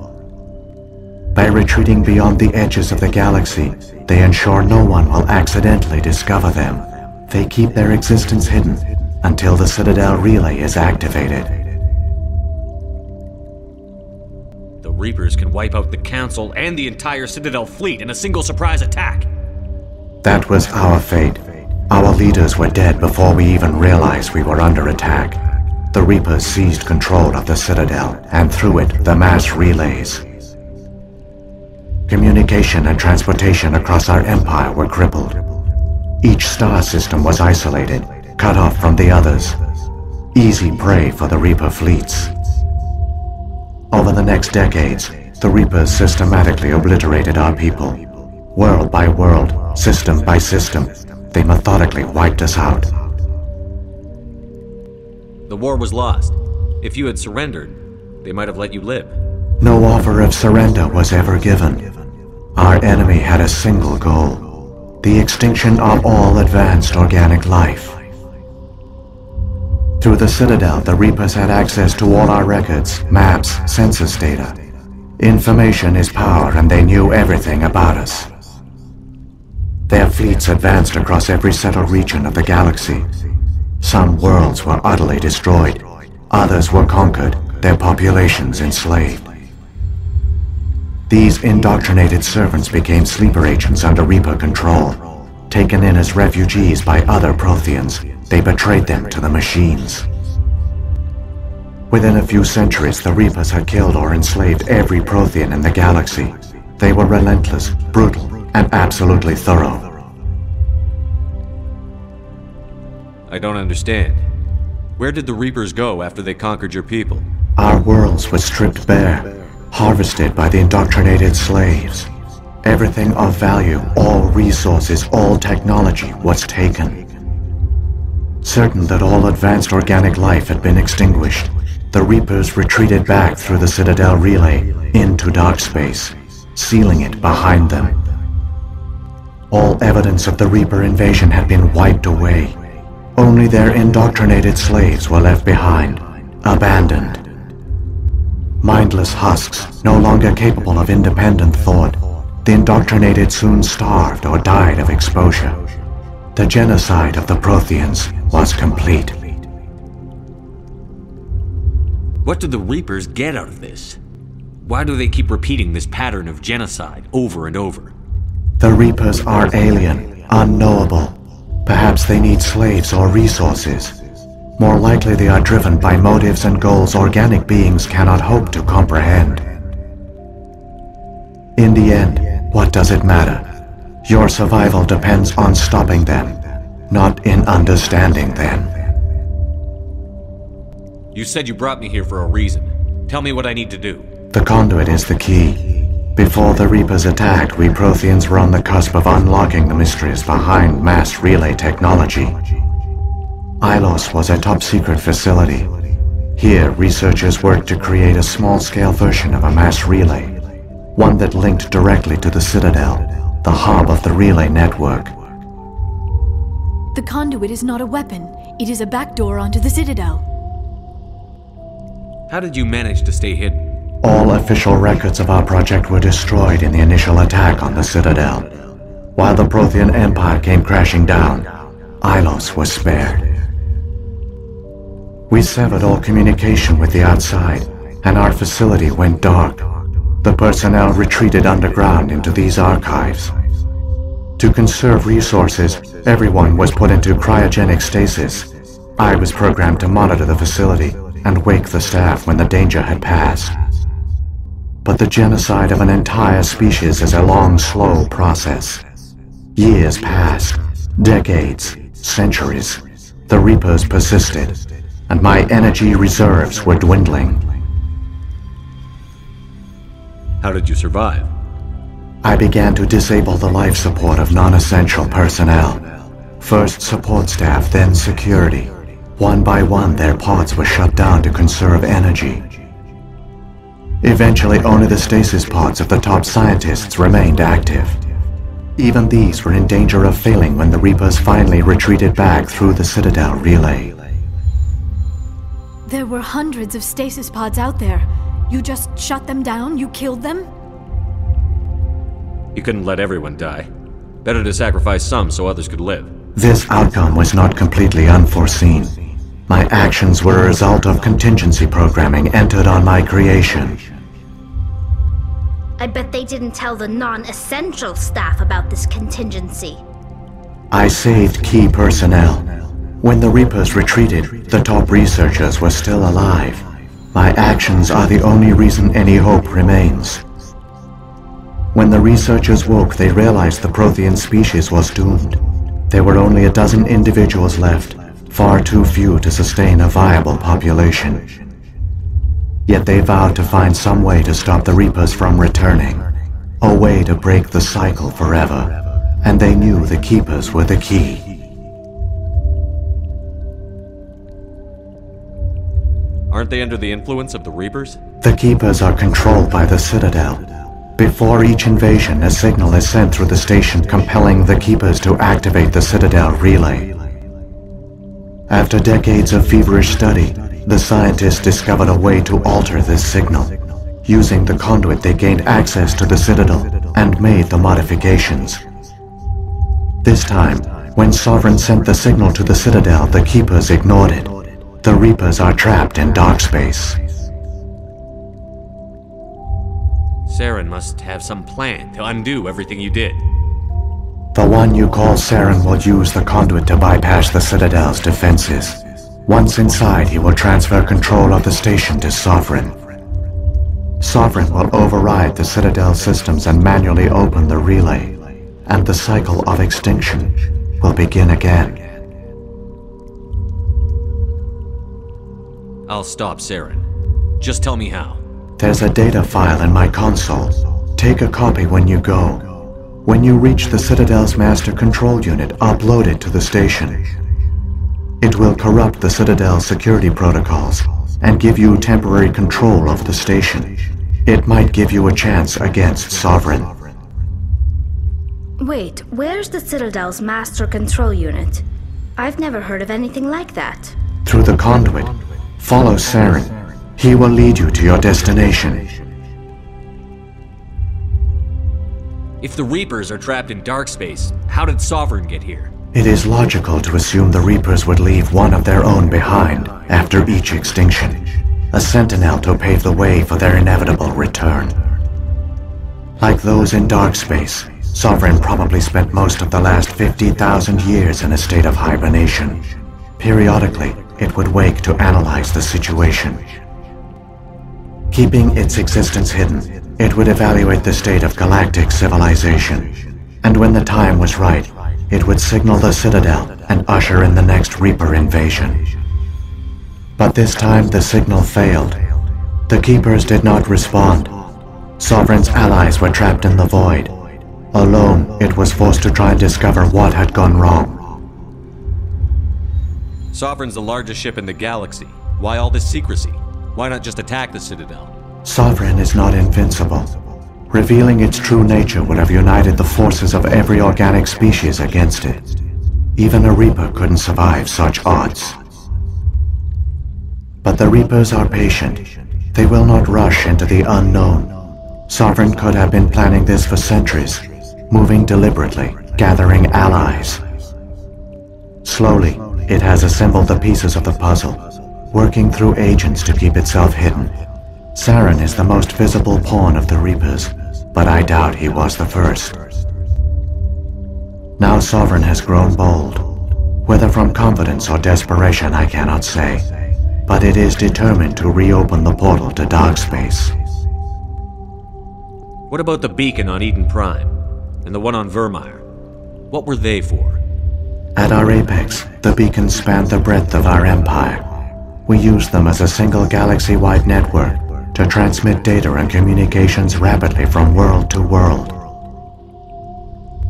By retreating beyond the edges of the galaxy, they ensure no one will accidentally discover them. They keep their existence hidden until the Citadel relay is activated. The Reapers can wipe out the Council and the entire Citadel fleet in a single surprise attack. That was our fate. Our leaders were dead before we even realized we were under attack. The Reapers seized control of the Citadel, and through it, the mass relays. Communication and transportation across our empire were crippled. Each star system was isolated, cut off from the others. Easy prey for the Reaper fleets. Over the next decades, the Reapers systematically obliterated our people. World by world, system by system, they methodically wiped us out. The war was lost. If you had surrendered, they might have let you live. No offer of surrender was ever given. Our enemy had a single goal: the extinction of all advanced organic life. Through the Citadel, the Reapers had access to all our records, maps, census data. Information is power, and they knew everything about us. Their fleets advanced across every settled region of the galaxy. Some worlds were utterly destroyed. Others were conquered, their populations enslaved. These indoctrinated servants became sleeper agents under Reaper control. Taken in as refugees by other Protheans, they betrayed them to the machines. Within a few centuries, the Reapers had killed or enslaved every Prothean in the galaxy. They were relentless, brutal, and absolutely thorough. I don't understand. Where did the Reapers go after they conquered your people? Our worlds were stripped bare, harvested by the indoctrinated slaves. Everything of value, all resources, all technology was taken. Certain that all advanced organic life had been extinguished, the Reapers retreated back through the Citadel relay into dark space, sealing it behind them. All evidence of the Reaper invasion had been wiped away. Only their indoctrinated slaves were left behind, abandoned. Mindless husks, no longer capable of independent thought, the indoctrinated soon starved or died of exposure. The genocide of the Protheans was complete. What do the Reapers get out of this? Why do they keep repeating this pattern of genocide over and over? The Reapers are alien, unknowable. Perhaps they need slaves or resources. More likely they are driven by motives and goals organic beings cannot hope to comprehend. In the end, what does it matter? Your survival depends on stopping them, not in understanding them. You said you brought me here for a reason. Tell me what I need to do. The conduit is the key. Before the Reapers attacked, we Protheans were on the cusp of unlocking the mysteries behind mass relay technology. Illos was a top-secret facility. Here, researchers worked to create a small-scale version of a mass relay, one that linked directly to the Citadel, the hub of the relay network. The conduit is not a weapon. It is a backdoor onto the Citadel. How did you manage to stay hidden? All official records of our project were destroyed in the initial attack on the Citadel. While the Prothean Empire came crashing down, Illos was spared. We severed all communication with the outside, and our facility went dark. The personnel retreated underground into these archives. To conserve resources, everyone was put into cryogenic stasis. I was programmed to monitor the facility and wake the staff when the danger had passed. But the genocide of an entire species is a long, slow process. Years passed, decades, centuries. The Reapers persisted, and my energy reserves were dwindling. How did you survive? I began to disable the life support of non-essential personnel. First support staff, then security. One by one, their pods were shut down to conserve energy. Eventually, only the stasis pods of the top scientists remained active. Even these were in danger of failing when the Reapers finally retreated back through the Citadel relay. There were hundreds of stasis pods out there. You just shut them down? You killed them? You couldn't let everyone die. Better to sacrifice some so others could live. This outcome was not completely unforeseen. My actions were a result of contingency programming entered on my creation. I bet they didn't tell the non-essential staff about this contingency. I saved key personnel. When the Reapers retreated, the top researchers were still alive. My actions are the only reason any hope remains. When the researchers woke, they realized the Prothean species was doomed. There were only a dozen individuals left, far too few to sustain a viable population. Yet they vowed to find some way to stop the Reapers from returning, a way to break the cycle forever, and they knew the Keepers were the key. Aren't they under the influence of the Reapers? The Keepers are controlled by the Citadel. Before each invasion, a signal is sent through the station compelling the Keepers to activate the Citadel relay. After decades of feverish study, the scientists discovered a way to alter this signal. Using the conduit, they gained access to the Citadel and made the modifications. This time, when Sovereign sent the signal to the Citadel, the Keepers ignored it. The Reapers are trapped in dark space. Saren must have some plan to undo everything you did. The one you call Saren will use the conduit to bypass the Citadel's defenses. Once inside, he will transfer control of the station to Sovereign. Sovereign will override the Citadel systems and manually open the relay, and the cycle of extinction will begin again. I'll stop Saren. Just tell me how. There's a data file in my console. Take a copy when you go. When you reach the Citadel's master control unit, upload it to the station. It will corrupt the Citadel's security protocols and give you temporary control of the station. It might give you a chance against Sovereign. Wait, where's the Citadel's master control unit? I've never heard of anything like that. Through the conduit, follow Saren. He will lead you to your destination. If the Reapers are trapped in dark space, how did Sovereign get here? It is logical to assume the Reapers would leave one of their own behind after each extinction. A sentinel to pave the way for their inevitable return. Like those in dark space, Sovereign probably spent most of the last 50,000 years in a state of hibernation. Periodically, it would wake to analyze the situation. Keeping its existence hidden, it would evaluate the state of galactic civilization. And when the time was right, it would signal the Citadel and usher in the next Reaper invasion. But this time the signal failed. The Keepers did not respond. Sovereign's allies were trapped in the void. Alone, it was forced to try and discover what had gone wrong. Sovereign's the largest ship in the galaxy. Why all this secrecy? Why not just attack the Citadel? Sovereign is not invincible. Revealing its true nature would have united the forces of every organic species against it. Even a Reaper couldn't survive such odds. But the Reapers are patient. They will not rush into the unknown. Sovereign could have been planning this for centuries, moving deliberately, gathering allies. Slowly, it has assembled the pieces of the puzzle, working through agents to keep itself hidden. Saren is the most visible pawn of the Reapers, but I doubt he was the first. Now Sovereign has grown bold. Whether from confidence or desperation, I cannot say, but it is determined to reopen the portal to dark space. What about the beacon on Eden Prime, and the one on Vermeer? What were they for? At our apex, the beacons spanned the breadth of our empire. We used them as a single galaxy-wide network to transmit data and communications rapidly from world to world.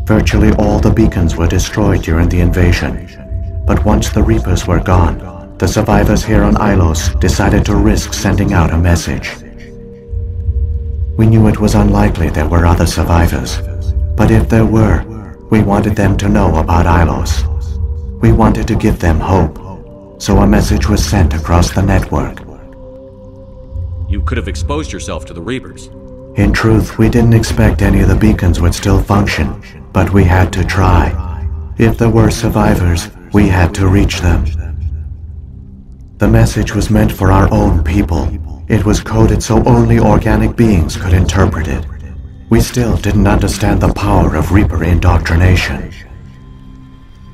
Virtually all the beacons were destroyed during the invasion, but once the Reapers were gone, the survivors here on Illos decided to risk sending out a message. We knew it was unlikely there were other survivors, but if there were, we wanted them to know about Illos. We wanted to give them hope, so a message was sent across the network. You could have exposed yourself to the Reapers. In truth, we didn't expect any of the beacons would still function, but we had to try. If there were survivors, we had to reach them. The message was meant for our own people. It was coded so only organic beings could interpret it. We still didn't understand the power of Reaper indoctrination.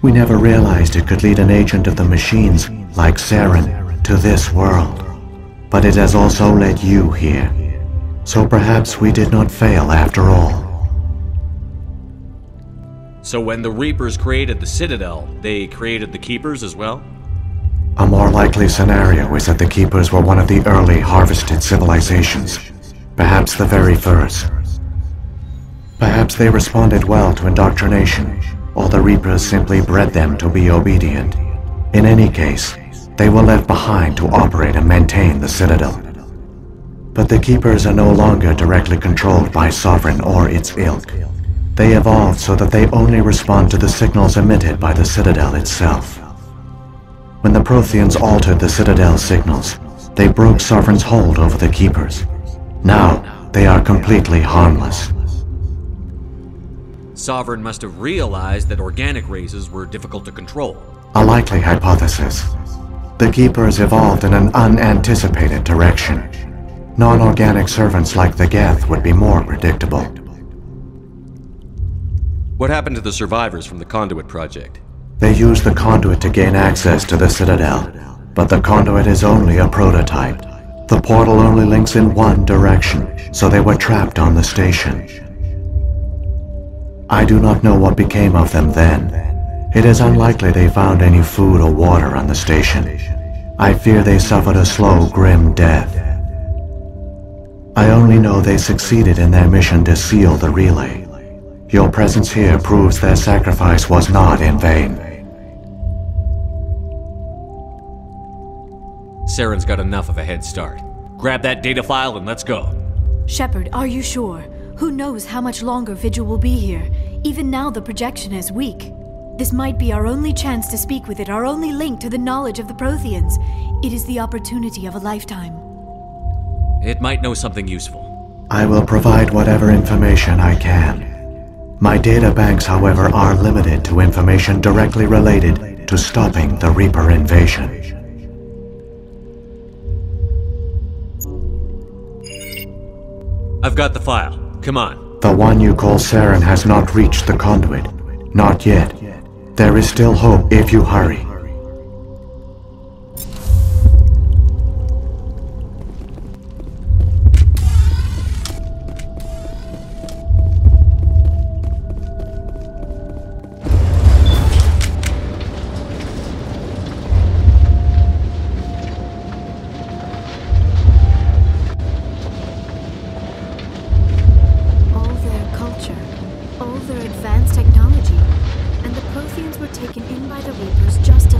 We never realized it could lead an agent of the machines, like Saren, to this world. But it has also led you here. So perhaps we did not fail after all. So when the Reapers created the Citadel, they created the Keepers as well? A more likely scenario is that the Keepers were one of the early harvested civilizations. Perhaps the very first. Perhaps they responded well to indoctrination, or the Reapers simply bred them to be obedient. In any case, they were left behind to operate and maintain the Citadel. But the Keepers are no longer directly controlled by Sovereign or its ilk. They evolved so that they only respond to the signals emitted by the Citadel itself. When the Protheans altered the Citadel signals, they broke Sovereign's hold over the Keepers. Now, they are completely harmless. Sovereign must have realized that organic races were difficult to control. A likely hypothesis. The Keepers evolved in an unanticipated direction. Non-organic servants like the Geth would be more predictable. What happened to the survivors from the Conduit project? They used the Conduit to gain access to the Citadel, but the Conduit is only a prototype. The portal only links in one direction, so they were trapped on the station. I do not know what became of them then. It is unlikely they found any food or water on the station. I fear they suffered a slow, grim death. I only know they succeeded in their mission to seal the relay. Your presence here proves their sacrifice was not in vain. Saren's got enough of a head start. Grab that data file and let's go. Shepard, are you sure? Who knows how much longer Vigil will be here? Even now the projection is weak. This might be our only chance to speak with it, our only link to the knowledge of the Protheans. It is the opportunity of a lifetime. It might know something useful. I will provide whatever information I can. My data banks, however, are limited to information directly related to stopping the Reaper invasion. I've got the file. Come on. The one you call Saren has not reached the Conduit. Not yet. There is still hope if you hurry. All their advanced technology, and the Protheans were taken in by the Reapers just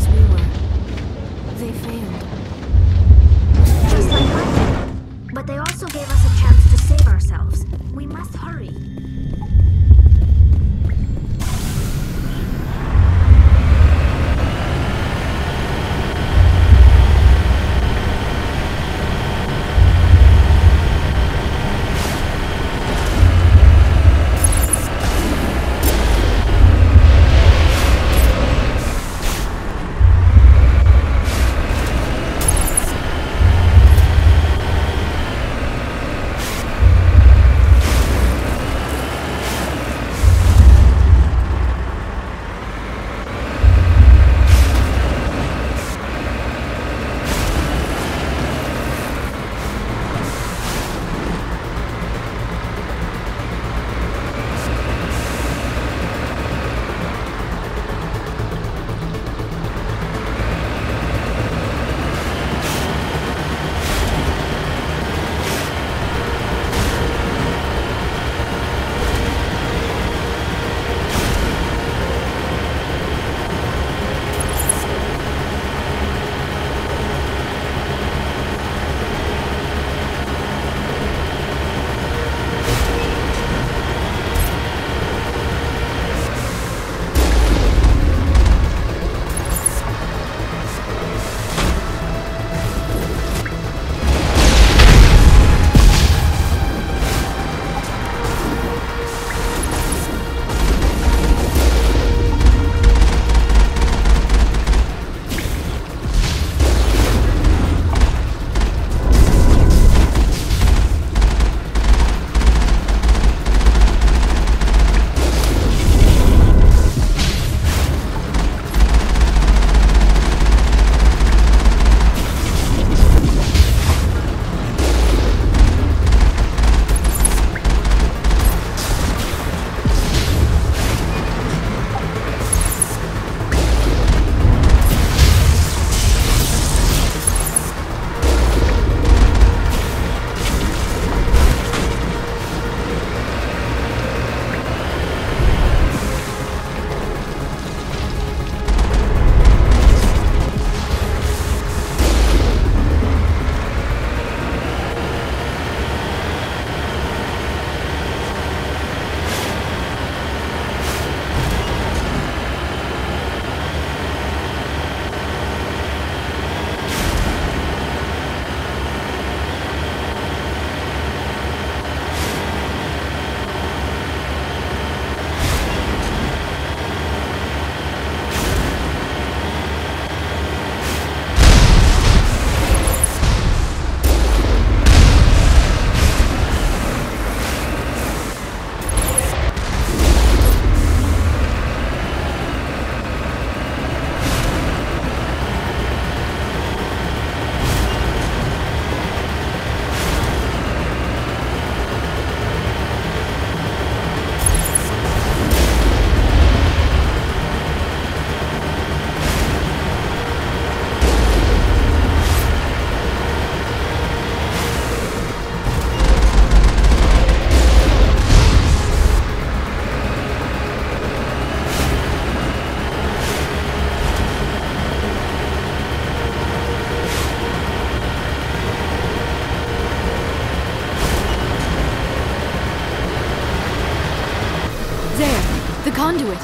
conduit.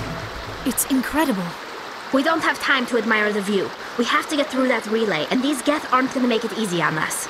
It's incredible. We don't have time to admire the view. We have to get through that relay, and these Geth aren't gonna make it easy on us.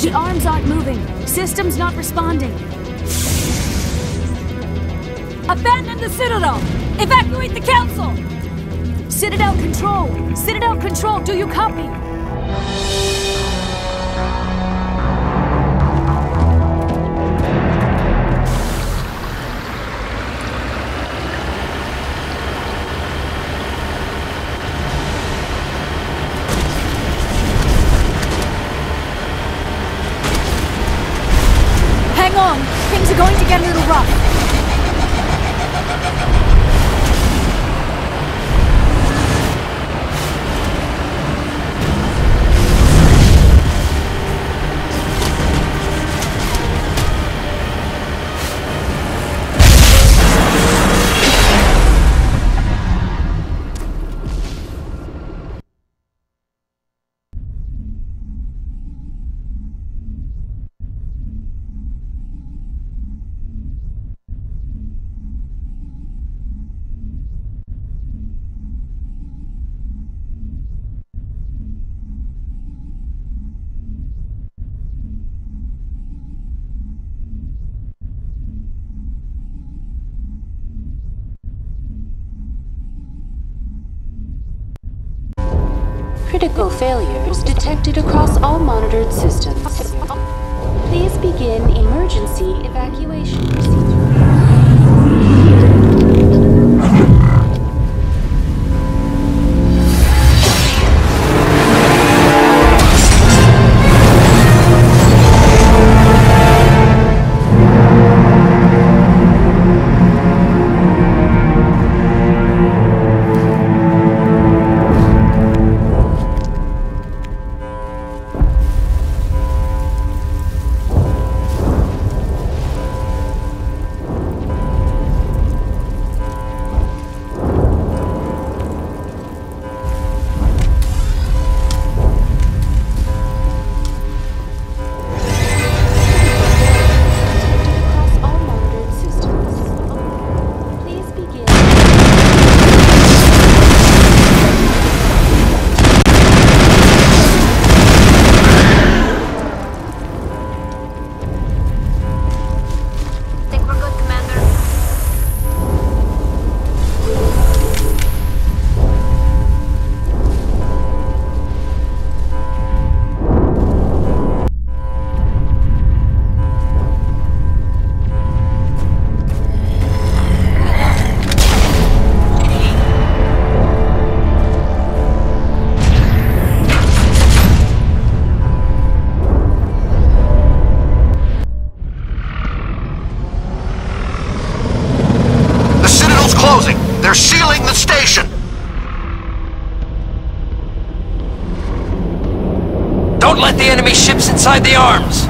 The arms aren't moving. System's not responding. Abandon the Citadel! Evacuate the Council! Citadel Control! Citadel Control, do you copy? Hang on! Things are going to get a little rough. Critical failures detected across all monitored systems. Please begin emergency evacuation procedure. They're sealing the station! Don't let the enemy ships inside the arms!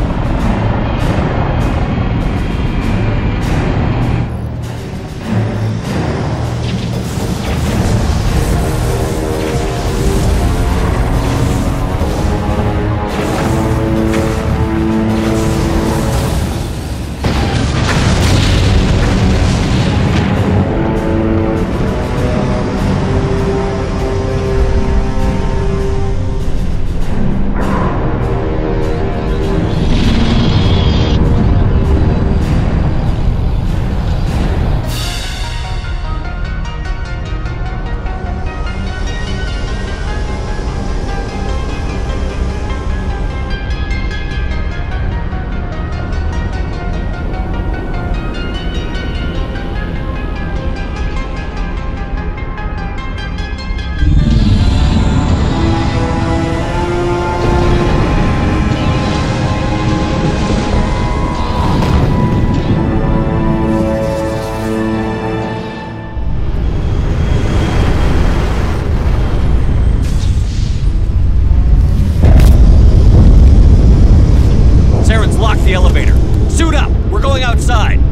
going outside.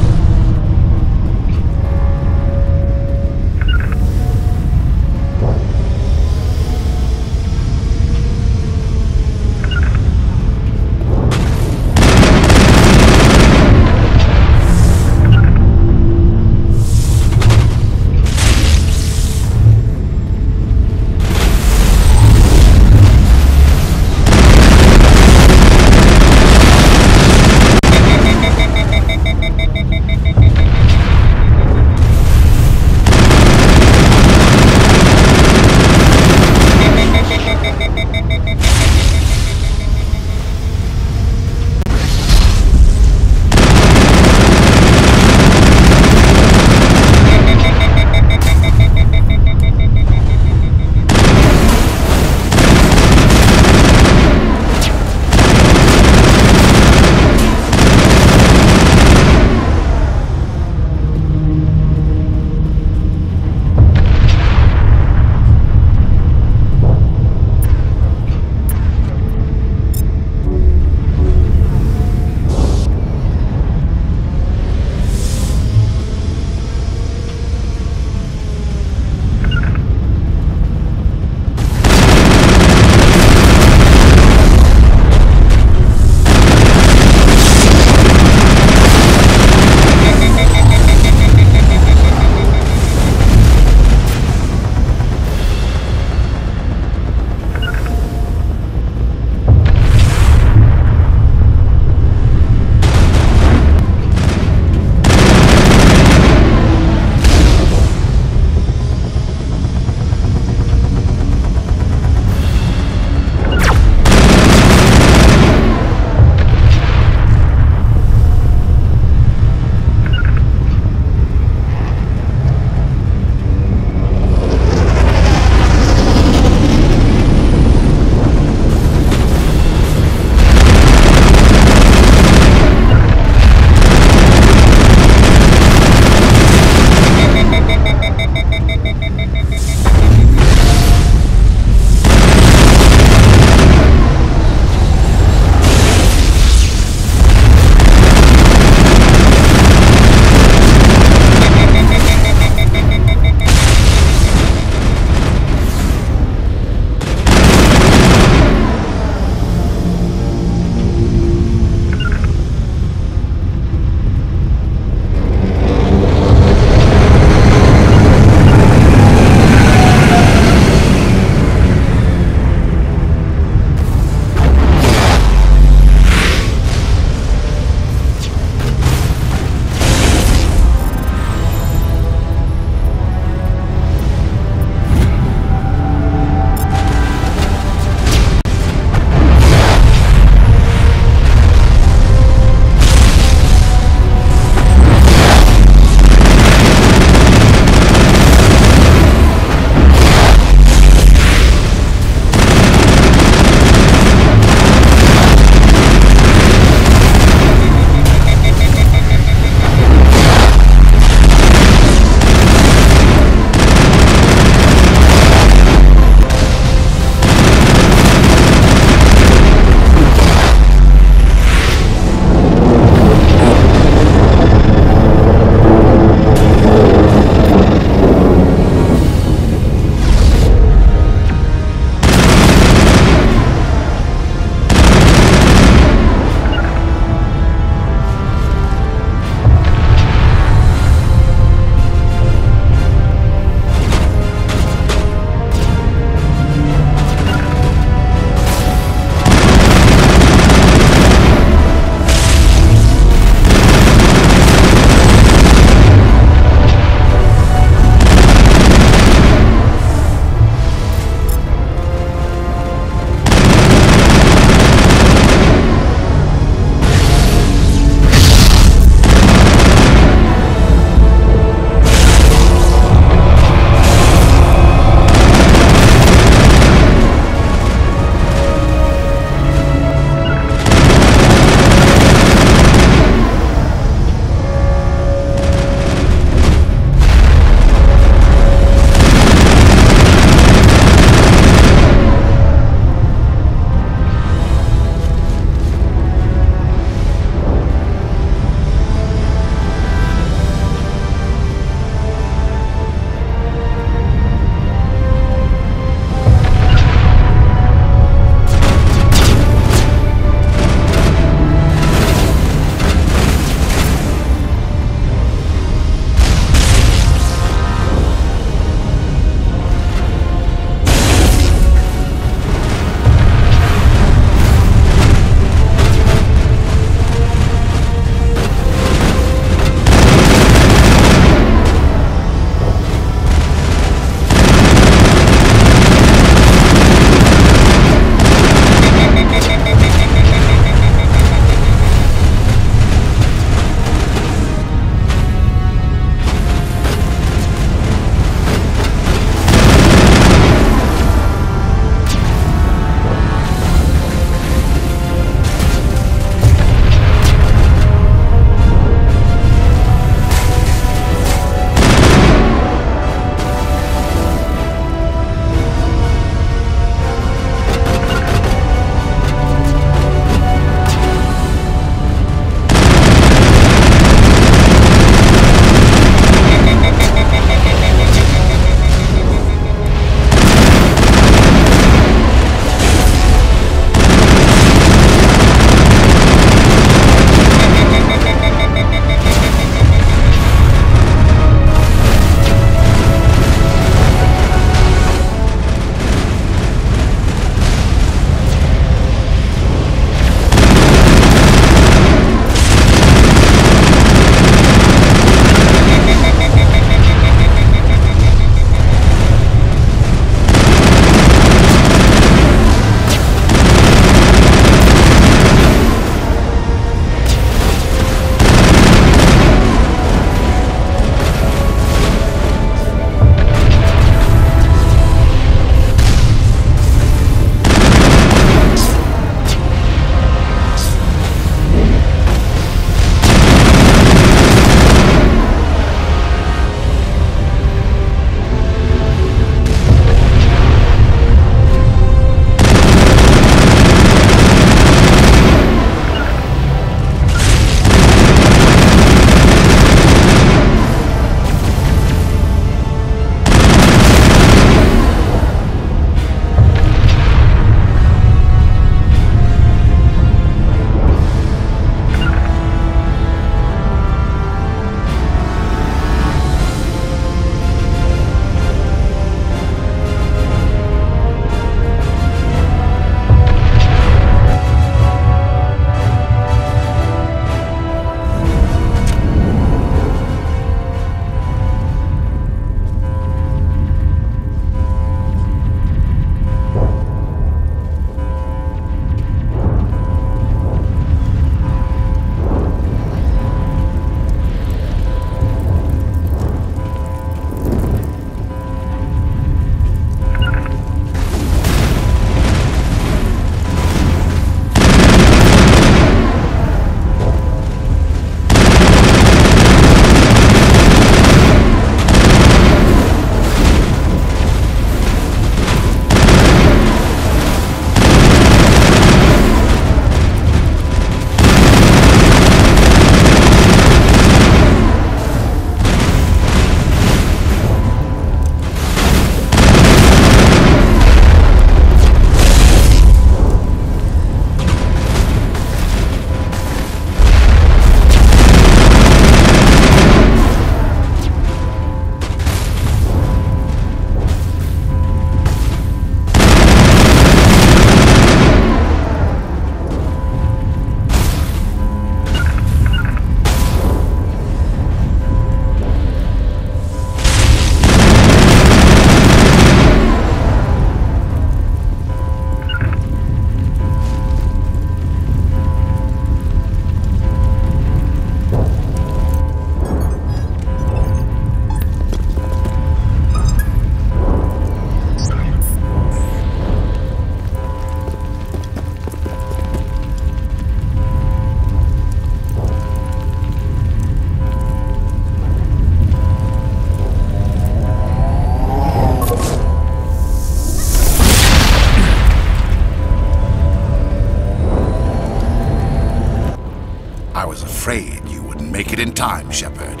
I was afraid you wouldn't make it in time, Shepard.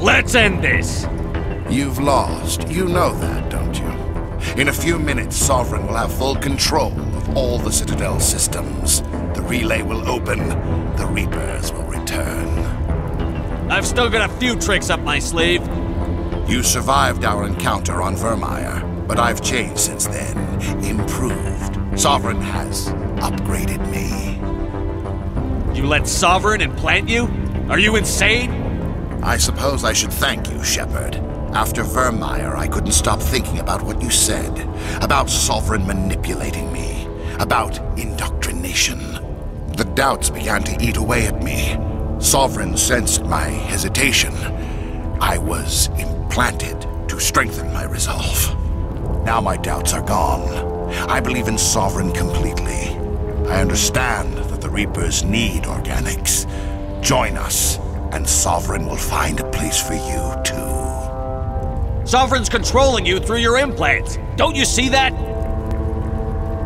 Let's end this! You've lost. You know that, don't you? In a few minutes, Sovereign will have full control of all the Citadel systems. The relay will open. The Reapers will return. I've still got a few tricks up my sleeve. You survived our encounter on Vermeer, but I've changed since then. Improved. Sovereign has upgraded me. You let Sovereign implant you? Are you insane? I suppose I should thank you, Shepard. After Vermeer, I couldn't stop thinking about what you said. About Sovereign manipulating me. About indoctrination. The doubts began to eat away at me. Sovereign sensed my hesitation. I was implanted to strengthen my resolve. Now my doubts are gone. I believe in Sovereign completely. I understand that the Reapers need organics. Join us, and Sovereign will find a place for you, too. Sovereign's controlling you through your implants. Don't you see that?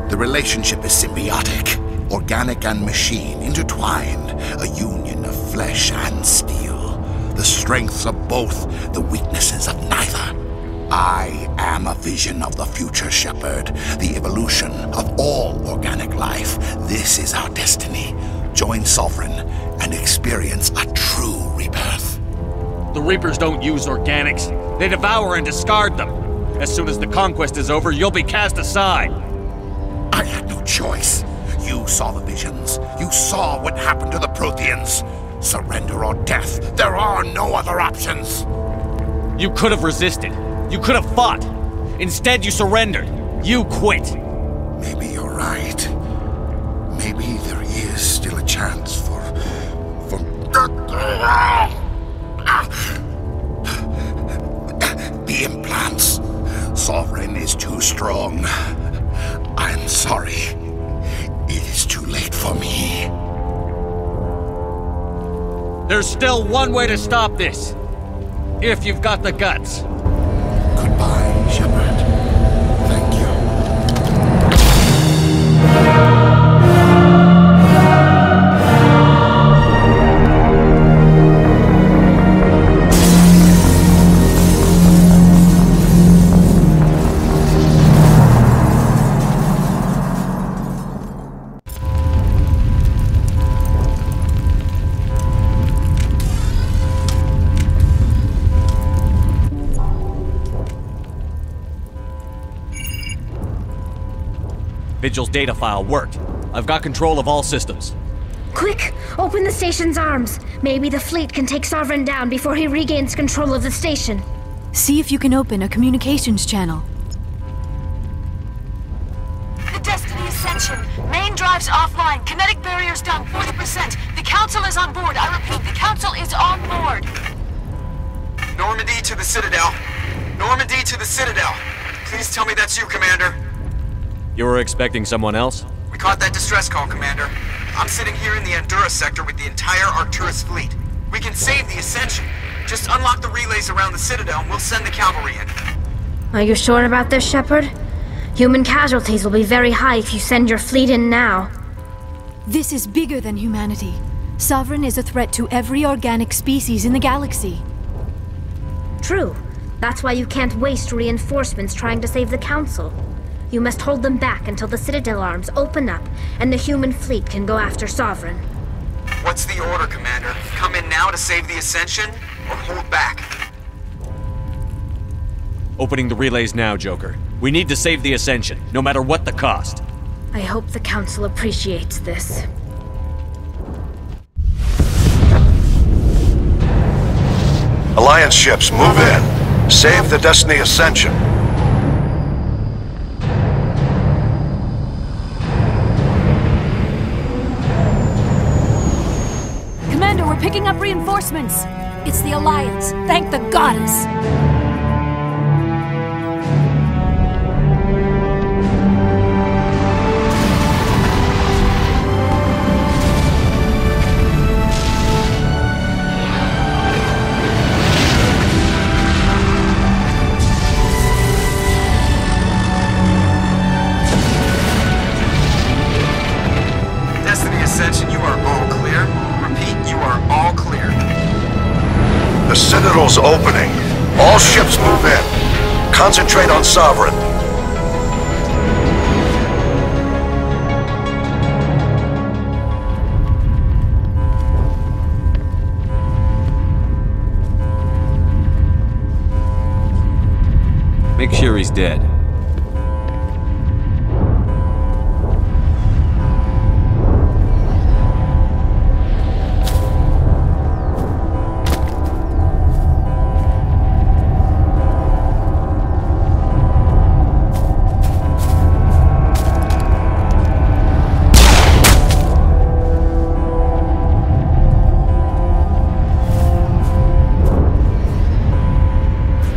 The relationship is symbiotic. Organic and machine intertwined. A union of flesh and steel. The strengths of both, the weaknesses of neither. I am a vision of the future, Shepard. The evolution of all organic life. This is our destiny. Join Sovereign and experience a true rebirth. The Reapers don't use organics. They devour and discard them. As soon as the conquest is over, you'll be cast aside. I had no choice. You saw the visions. You saw what happened to the Protheans. Surrender or death. There are no other options. You could have resisted. You could have fought. Instead, you surrendered. You quit. Maybe you're right. Maybe there is still a chance for... The implants. Sovereign is too strong. I'm sorry. It is too late for me. There's still one way to stop this. If you've got the guts. Goodbye, Shepard. Thank you. Vigil's data file worked. I've got control of all systems. Quick! Open the station's arms. Maybe the fleet can take Sovereign down before he regains control of the station. See if you can open a communications channel. The Destiny Ascension. Main drives offline. Kinetic barriers down 40%. The Council is on board. I repeat, the Council is on board. Normandy to the Citadel. Normandy to the Citadel. Please tell me that's you, Commander. You were expecting someone else? We caught that distress call, Commander. I'm sitting here in the Andurra sector with the entire Arcturus fleet. We can save the Ascension. Just unlock the relays around the Citadel and we'll send the cavalry in. Are you sure about this, Shepard? Human casualties will be very high if you send your fleet in now. This is bigger than humanity. Sovereign is a threat to every organic species in the galaxy. True. That's why you can't waste reinforcements trying to save the Council. You must hold them back until the Citadel arms open up and the human fleet can go after Sovereign. What's the order, Commander? Come in now to save the Ascension, or hold back? Opening the relays now, Joker. We need to save the Ascension, no matter what the cost. I hope the Council appreciates this. Alliance ships, move in. Save the Destiny Ascension. Commander, we're picking up reinforcements. It's the Alliance. Thank the goddess. Destiny Ascension, you are all clear. Citadel's opening. All ships move in. Concentrate on Sovereign. Make sure he's dead.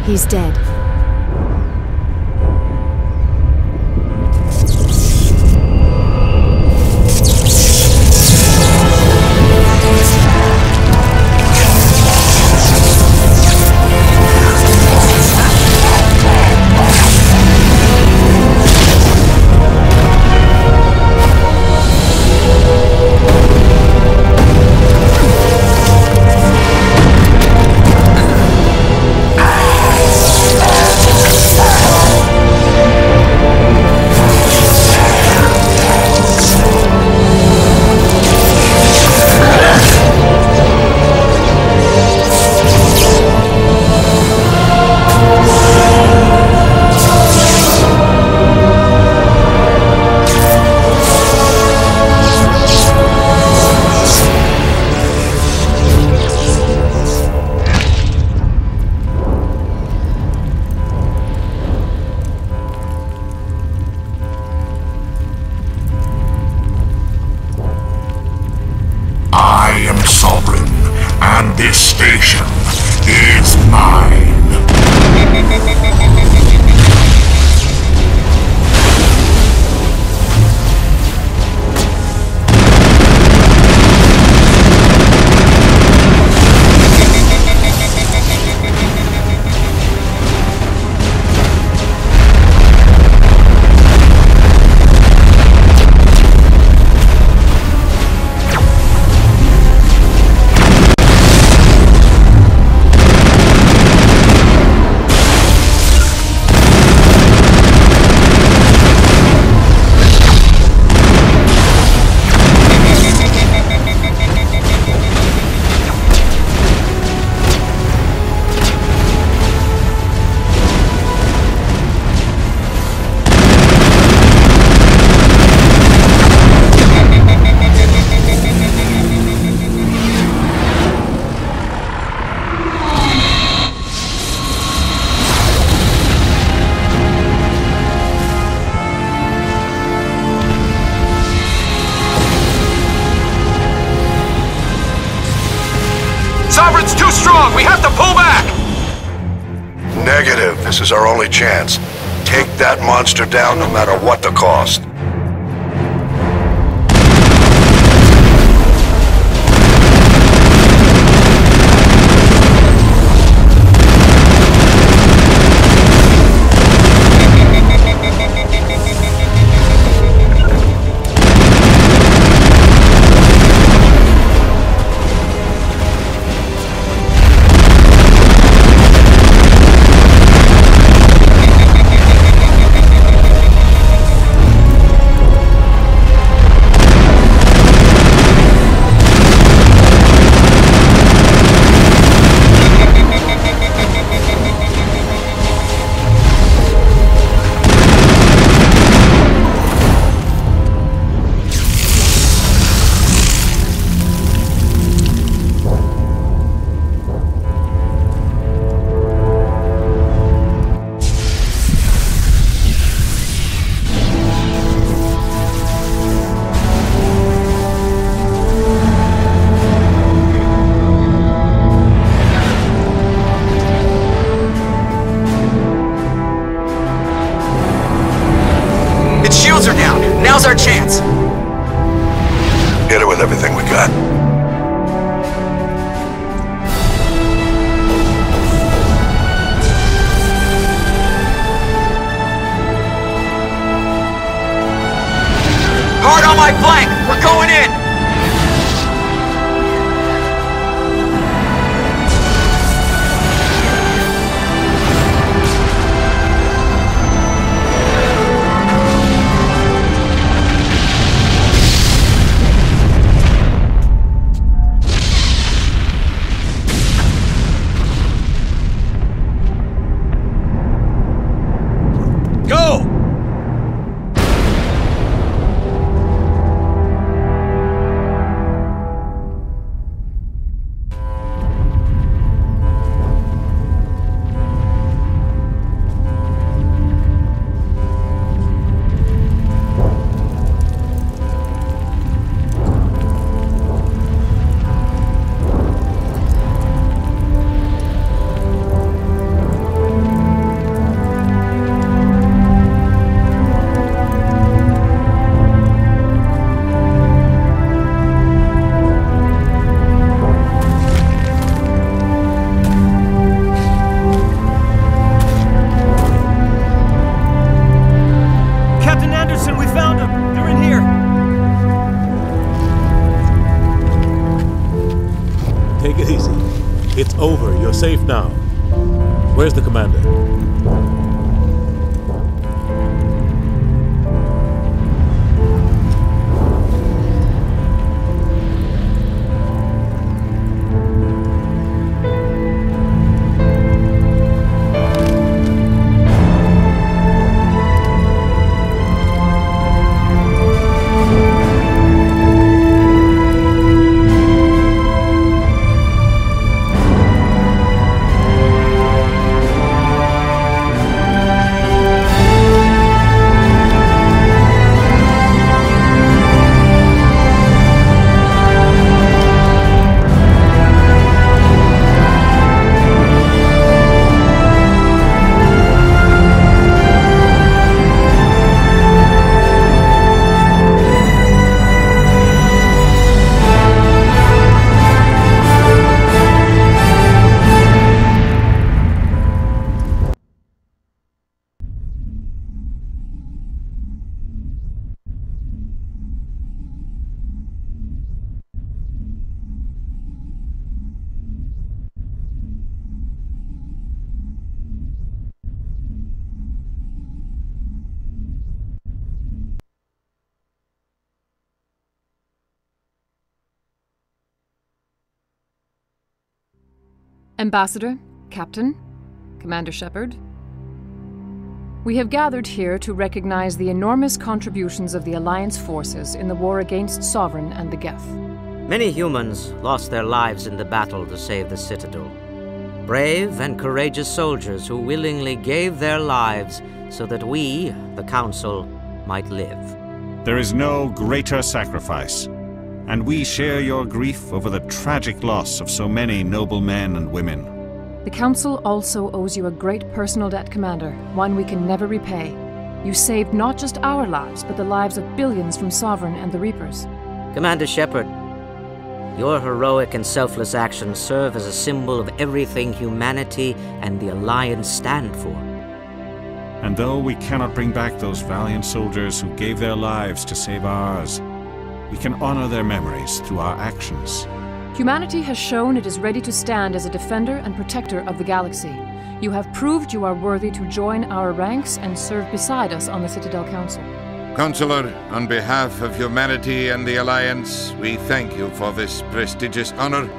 He's dead. Sovereign's too strong! We have to pull back! Negative. This is our only chance. Take that monster down no matter what the cost. Now's our chance. Hit her with everything we got. Hard on my flank. We're going in. Take it easy. It's over. You're safe now. Where's the commander? Ambassador, Captain, Commander Shepard. We have gathered here to recognize the enormous contributions of the Alliance forces in the war against Sovereign and the Geth. Many humans lost their lives in the battle to save the Citadel. Brave and courageous soldiers who willingly gave their lives so that we, the Council, might live. There is no greater sacrifice, and we share your grief over the tragic loss of so many noble men and women. The Council also owes you a great personal debt, Commander, one we can never repay. You saved not just our lives, but the lives of billions from Sovereign and the Reapers. Commander Shepard, your heroic and selfless actions serve as a symbol of everything humanity and the Alliance stand for. And though we cannot bring back those valiant soldiers who gave their lives to save ours, we can honor their memories through our actions. Humanity has shown it is ready to stand as a defender and protector of the galaxy. You have proved you are worthy to join our ranks and serve beside us on the Citadel Council. Counselor, on behalf of humanity and the Alliance, we thank you for this prestigious honor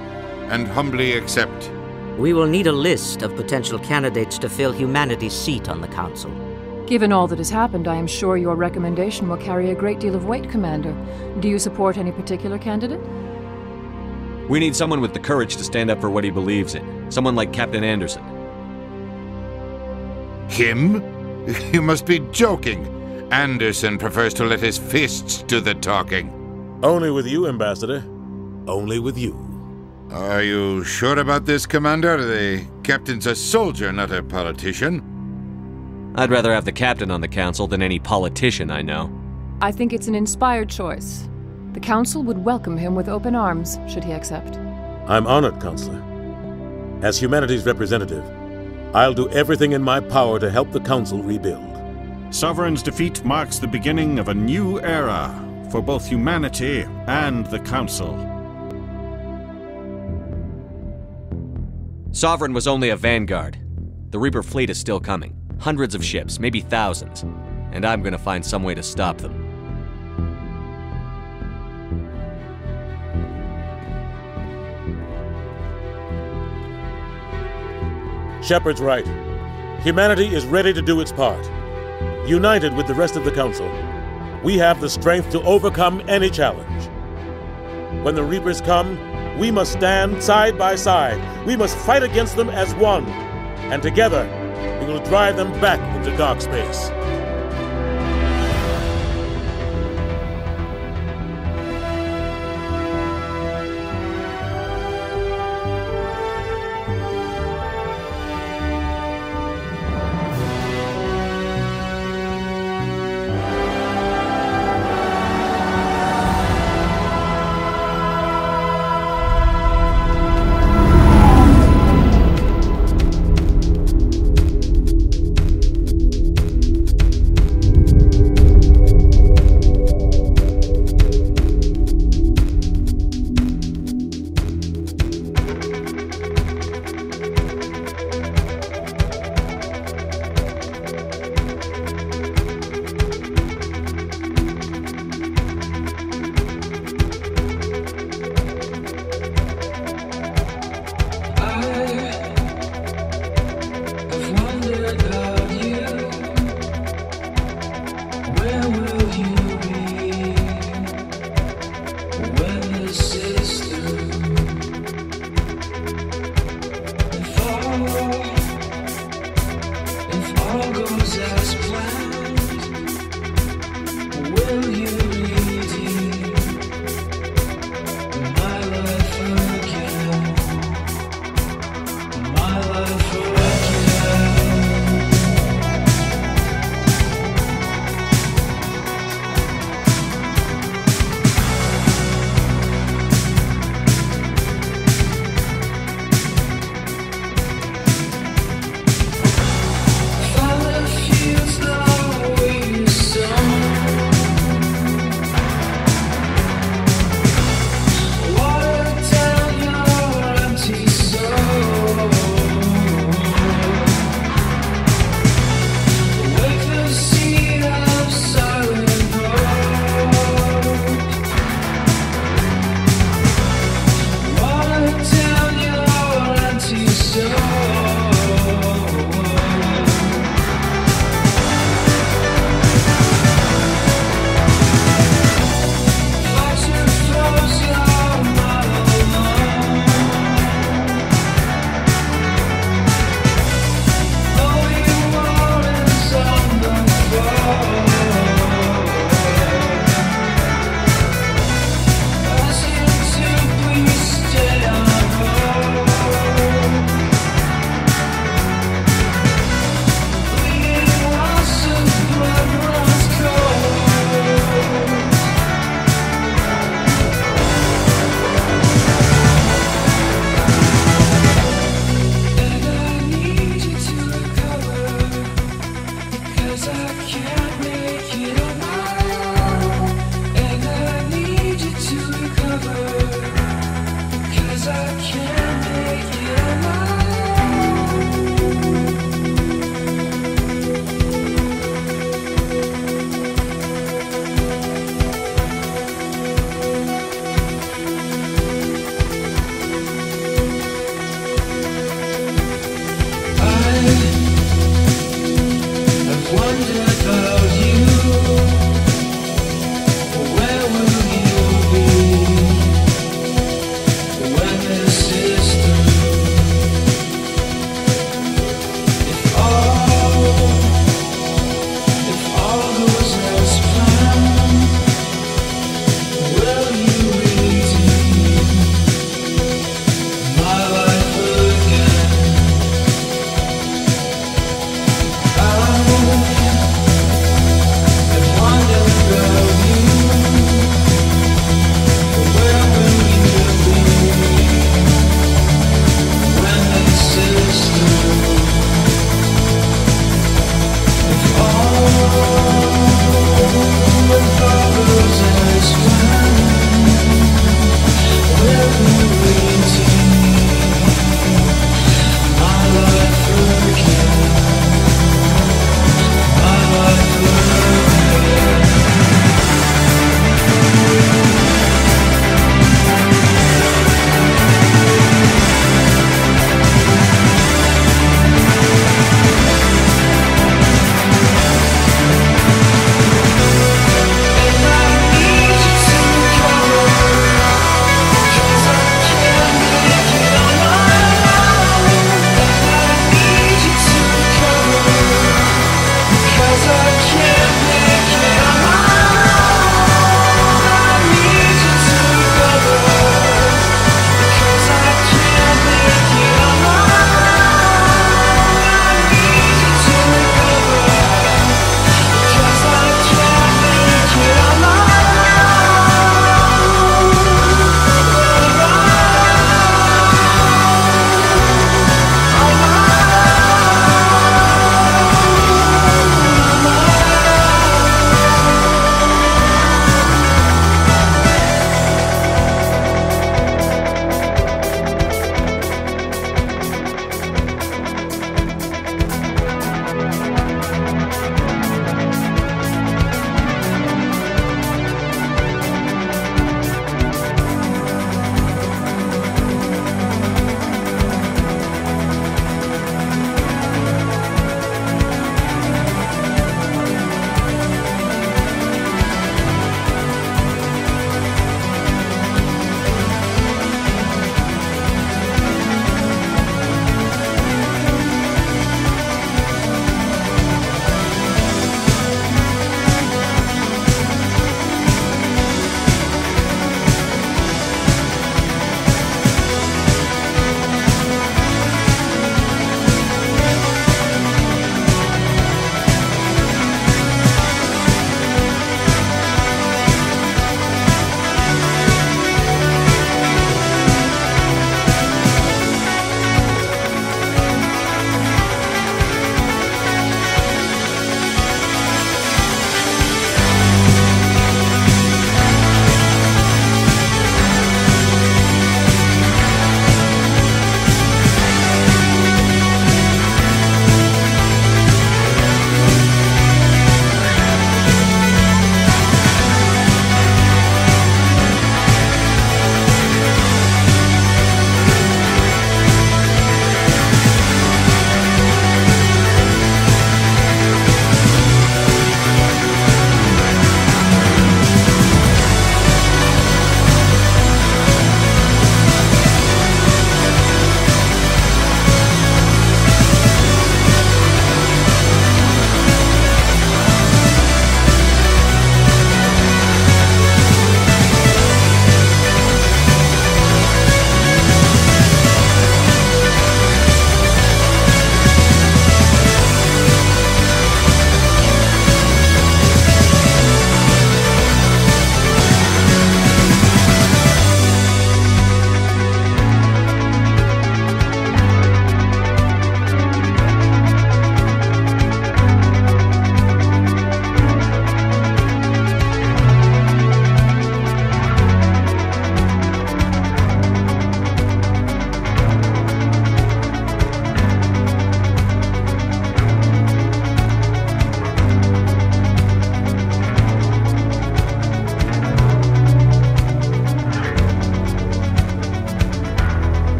and humbly accept. We will need a list of potential candidates to fill humanity's seat on the Council. Given all that has happened, I am sure your recommendation will carry a great deal of weight, Commander. Do you support any particular candidate? We need someone with the courage to stand up for what he believes in. Someone like Captain Anderson. Him? You must be joking. Anderson prefers to let his fists do the talking. Only with you, Ambassador. Only with you. Are you sure about this, Commander? The captain's a soldier, not a politician. I'd rather have the captain on the council than any politician I know. I think it's an inspired choice. The Council would welcome him with open arms, should he accept. I'm honored, Counselor. As humanity's representative, I'll do everything in my power to help the Council rebuild. Sovereign's defeat marks the beginning of a new era for both humanity and the Council. Sovereign was only a vanguard. The Reaper fleet is still coming. Hundreds of ships, maybe thousands. And I'm gonna find some way to stop them. Shepard's right. Humanity is ready to do its part. United with the rest of the Council, we have the strength to overcome any challenge. When the Reapers come, we must stand side by side. We must fight against them as one. And together, we will drive them back into dark space.